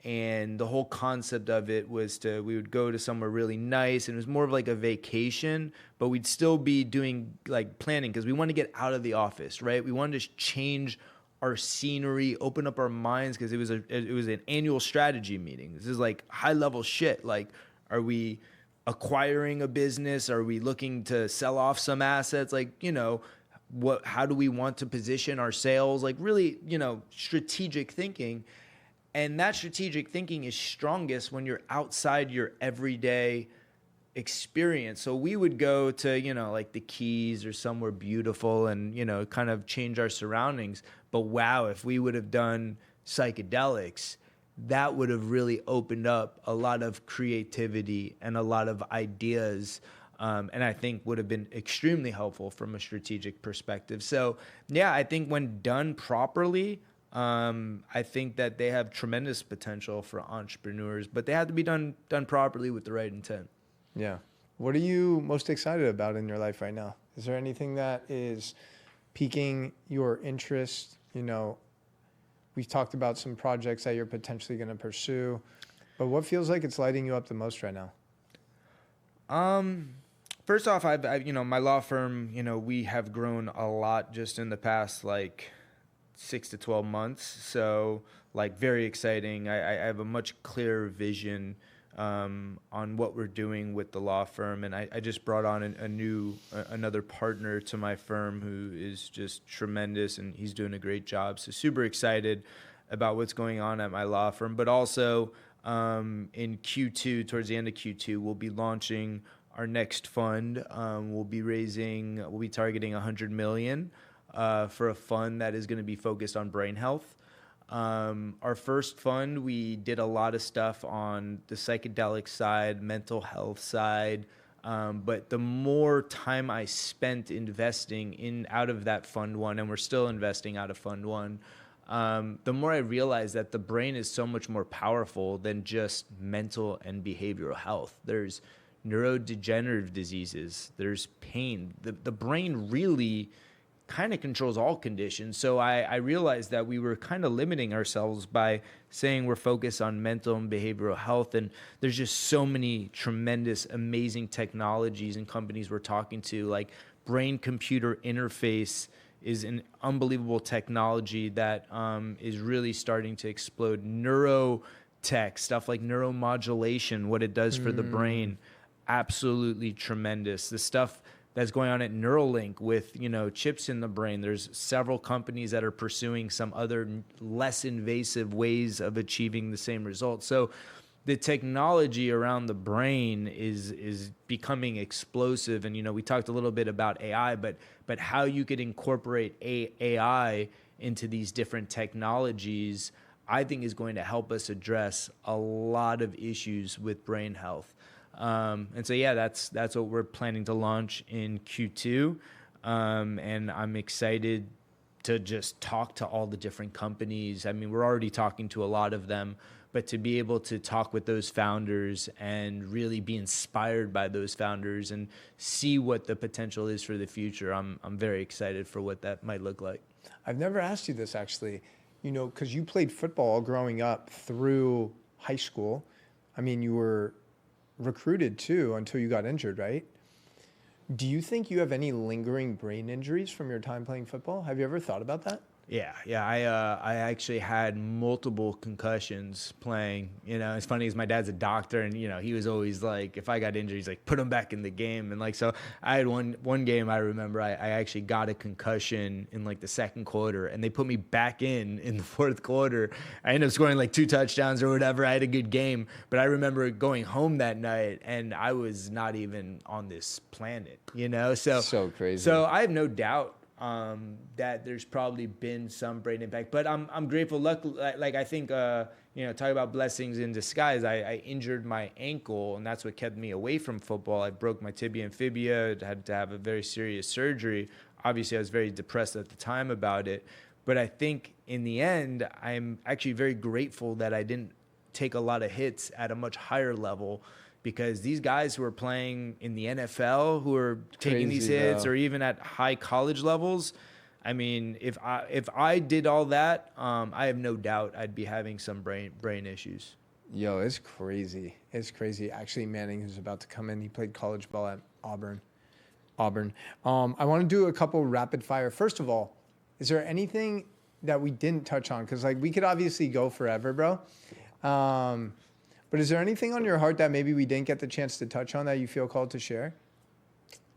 And the whole concept of it was we would go to somewhere really nice, and it was more of like a vacation, but we'd still be doing like planning because we wanted to get out of the office, right? We wanted to change our scenery, open up our minds, because it was an annual strategy meeting. This is like high level shit. Like, are we acquiring a business? Are we looking to sell off some assets? Like, you know, how do we want to position our sales? Like really, you know, strategic thinking. And that strategic thinking is strongest when you're outside your everyday experience. So we would go to, you know, like the Keys or somewhere beautiful and, you know, kind of change our surroundings. But wow, if we would have done psychedelics, that would have really opened up a lot of creativity and a lot of ideas. And I think would have been extremely helpful from a strategic perspective. So yeah, I think when done properly, I think that they have tremendous potential for entrepreneurs, but they have to be done properly with the right intent. Yeah. What are you most excited about in your life right now? Is there anything that is piquing your interest, you know, We've talked about some projects that you're potentially going to pursue, but what feels like it's lighting you up the most right now? First off, I've my law firm, we have grown a lot just in the past like 6 to 12 months. So like very exciting. I have a much clearer vision on what we're doing with the law firm, and I just brought on another partner to my firm who is just tremendous, and he's doing a great job. So super excited about what's going on at my law firm, but also in Q2, towards the end of Q2, we'll be launching our next fund. We'll be targeting 100 million for a fund that is going to be focused on brain health. Our first fund, we did a lot of stuff on the psychedelic side, mental health side. But the more time I spent investing out of that fund one, and we're still investing out of fund one, the more I realized that the brain is so much more powerful than just mental and behavioral health. There's neurodegenerative diseases, there's pain. The brain really kind of controls all conditions. So I realized that we were kind of limiting ourselves by saying we're focused on mental and behavioral health. And there's just so many tremendous, amazing technologies and companies we're talking to, like brain-computer interface is an unbelievable technology that is really starting to explode. Neurotech, stuff like neuromodulation, what it does for the brain, absolutely tremendous. The stuff that's going on at Neuralink with, chips in the brain. There's several companies that are pursuing some other less invasive ways of achieving the same results. So the technology around the brain is becoming explosive. And, we talked a little bit about AI, but how you could incorporate AI into these different technologies, I think is going to help us address a lot of issues with brain health. And so, yeah, that's what we're planning to launch in Q2. And I'm excited to just talk to all the different companies. I mean, we're already talking to a lot of them, but to be able to talk with those founders and really be inspired by those founders and see what the potential is for the future, I'm very excited for what that might look like. I've never asked you this, actually, because you played football growing up through high school. I mean, you were recruited too until you got injured, right? Do you think you have any lingering brain injuries from your time playing football? Have you ever thought about that? Yeah. I actually had multiple concussions playing. It's funny, as my dad's a doctor, and he was always like, if I got injured, he's like, put him back in the game. And like, so I had one game I remember I actually got a concussion in like the second quarter, and they put me back in the fourth quarter. I ended up scoring like 2 touchdowns or whatever. I had a good game, but I remember going home that night and I was not even on this planet. So crazy. So I have no doubt that there's probably been some brain impact, but I'm grateful. Luckily, like I think, talk about blessings in disguise. I injured my ankle, and that's what kept me away from football. I broke my tibia and fibula, had to have a very serious surgery. Obviously, I was very depressed at the time about it, but I think in the end, I'm actually very grateful that I didn't take a lot of hits at a much higher level. Because these guys who are playing in the NFL, who are taking these hits, or even at high college levels, I mean, if I did all that, I have no doubt I'd be having some brain issues. Yo, it's crazy. It's crazy. Actually, Manning, who's about to come in, he played college ball at Auburn. I want to do a couple rapid fire. First of all, is there anything that we didn't touch on? Because we could obviously go forever, bro. But is there anything on your heart that maybe we didn't get the chance to touch on that you feel called to share?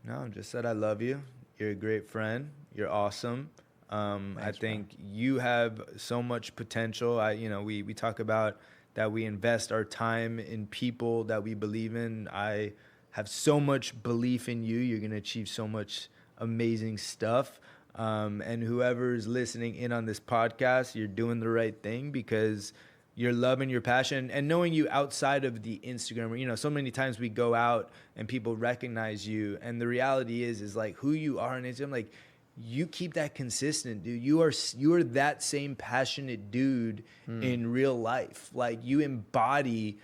No, just that I love you. You're a great friend. You're awesome. Thanks, I think you have so much potential. We talk about that we invest our time in people that we believe in. I have so much belief in you. You're going to achieve so much amazing stuff. And whoever's listening in on this podcast, you're doing the right thing, because your love and your passion, and knowing you outside of the Instagram, where, so many times we go out and people recognize you, and the reality is like who you are on Instagram, like you keep that consistent, dude. You are that same passionate dude in real life. Like you embody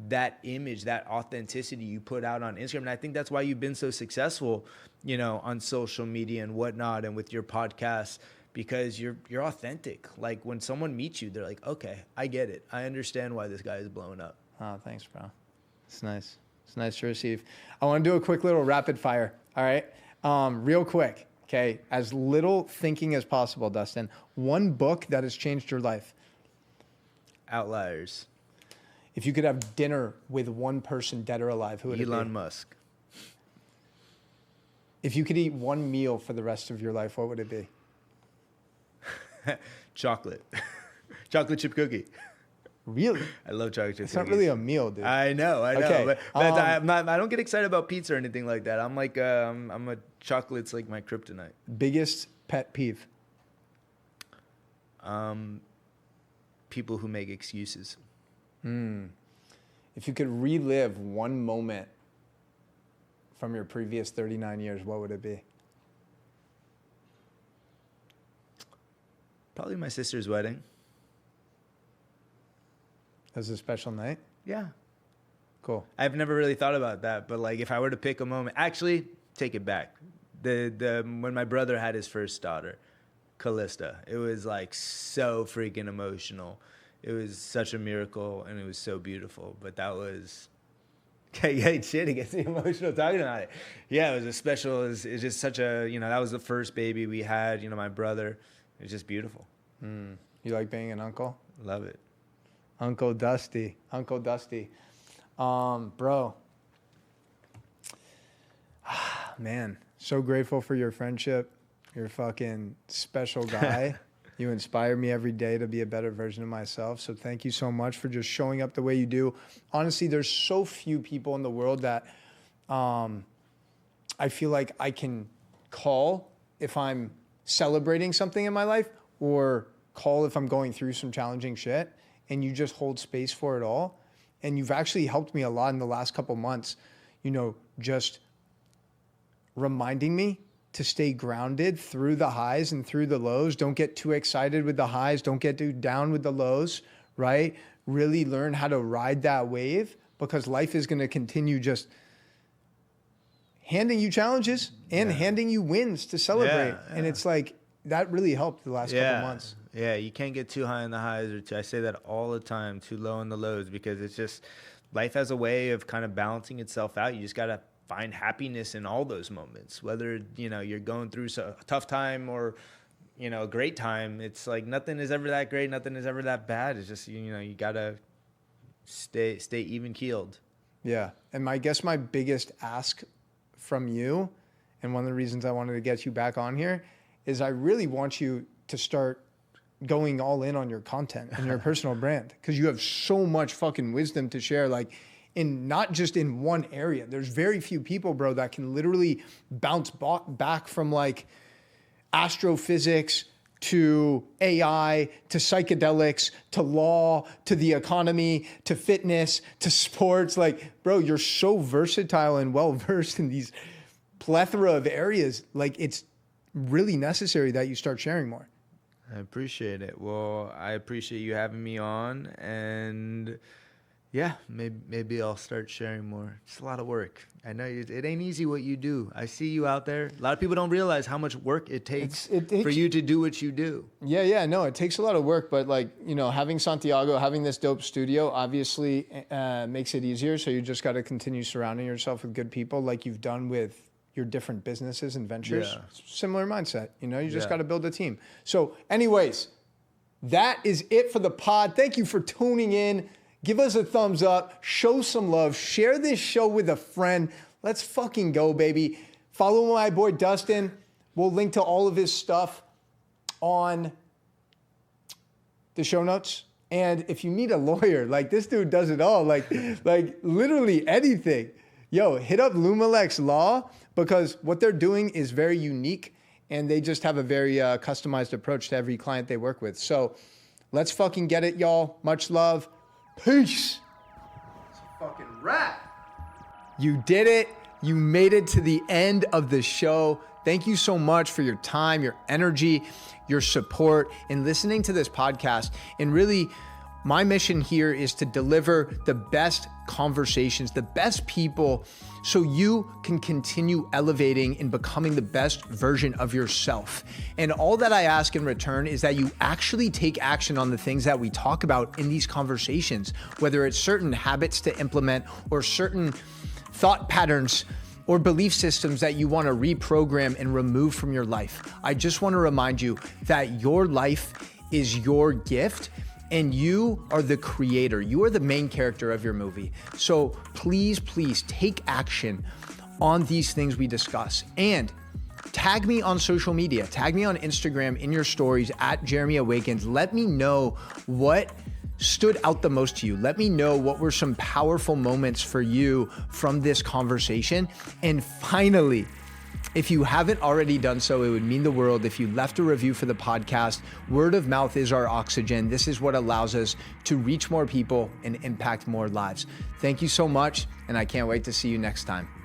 that image, that authenticity you put out on Instagram. And I think that's why you've been so successful, on social media and whatnot, and with your podcast, because you're authentic. Like when someone meets you, they're like, okay, I get it. I understand why this guy is blowing up. Oh, thanks, bro. It's nice. It's nice to receive. I want to do a quick little rapid fire. All right. Real quick. Okay. As little thinking as possible, Dustin. One book that has changed your life. Outliers. If you could have dinner with one person, dead or alive, who would it be? Elon Musk. If you could eat one meal for the rest of your life, what would it be? Chocolate. Chocolate chip cookie. Really? I love chocolate chip It's cookies. not really a meal, dude. I know. Okay, But I don't get excited about pizza or anything like that. I'm like, I'm a chocolate's like my kryptonite. Biggest pet peeve? People who make excuses. If you could relive one moment from your previous 39 years, what would it be? Probably my sister's wedding. It was a special night? Yeah. Cool. I've never really thought about that, but like if I were to pick a moment, actually, take it back. When my brother had his first daughter, Callista, it was like so freaking emotional. It was such a miracle and it was so beautiful. But that was, hey, shit, it gets me emotional talking about it. Yeah, it was a special, it's just such a, that was the first baby we had, my brother. It was just beautiful. You like being an uncle? Love it. Uncle Dusty. Bro. Man, so grateful for your friendship. You're a fucking special guy. You inspire me every day to be a better version of myself. So thank you so much for just showing up the way you do. Honestly, there's so few people in the world that I feel like I can call if I'm celebrating something in my life, or call if I'm going through some challenging shit, and you just hold space for it all. And you've actually helped me a lot in the last couple months, just reminding me to stay grounded through the highs and through the lows. Don't get too excited with the highs. Don't get too down with the lows, right? Really learn how to ride that wave, because life is going to continue just handing you challenges and handing you wins to celebrate. Yeah. And it's like, that really helped the last couple months. Yeah, you can't get too high in the highs, I say that all the time, too low in the lows, because it's just, life has a way of kind of balancing itself out. You just got to find happiness in all those moments, whether, you're going through a tough time or, a great time. It's like nothing is ever that great, nothing is ever that bad. It's just, you got to stay even keeled. Yeah. And I guess my biggest ask from you, and one of the reasons I wanted to get you back on here, is I really want you to start going all in on your content and your personal brand, because you have so much fucking wisdom to share, like in not just in one area. There's very few people, bro, that can literally bounce back from like astrophysics to AI, to psychedelics, to law, to the economy, to fitness, to sports. Like, bro, you're so versatile and well-versed in these plethora of areas. Like, it's really necessary that you start sharing more. I appreciate it. Well, I appreciate you having me on, and yeah, maybe I'll start sharing more. It's a lot of work. I know it ain't easy what you do. I see you out there. A lot of people don't realize how much work it takes for you to do what you do. Yeah, no, it takes a lot of work, but like, having Santiago, having this dope studio obviously makes it easier. So you just got to continue surrounding yourself with good people, like you've done with your different businesses and ventures. Yeah. Similar mindset, you just got to build a team. So anyways, that is it for the pod. Thank you for tuning in. Give us a thumbs up, show some love, share this show with a friend. Let's fucking go, baby. Follow my boy Dustin. We'll link to all of his stuff on the show notes. And if you need a lawyer, like this dude does it all, like literally anything. Yo, hit up Lumalex Law, because what they're doing is very unique, and they just have a very customized approach to every client they work with. So let's fucking get it, y'all. Much love. Peace. It's a fucking wrap. You did it. You made it to the end of the show. Thank you so much for your time, your energy, your support in listening to this podcast, and really My mission here is to deliver the best conversations, the best people, so you can continue elevating and becoming the best version of yourself. And all that I ask in return is that you actually take action on the things that we talk about in these conversations, whether it's certain habits to implement or certain thought patterns or belief systems that you want to reprogram and remove from your life. I just want to remind you that your life is your gift and you are the creator. You are the main character of your movie. So please, please take action on these things we discuss. And tag me on social media. Tag me on Instagram in your stories at Jeremy Awakens. Let me know what stood out the most to you. Let me know what were some powerful moments for you from this conversation. And finally, if you haven't already done so, it would mean the world if you left a review for the podcast. Word of mouth is our oxygen. This is what allows us to reach more people and impact more lives. Thank you so much, and I can't wait to see you next time.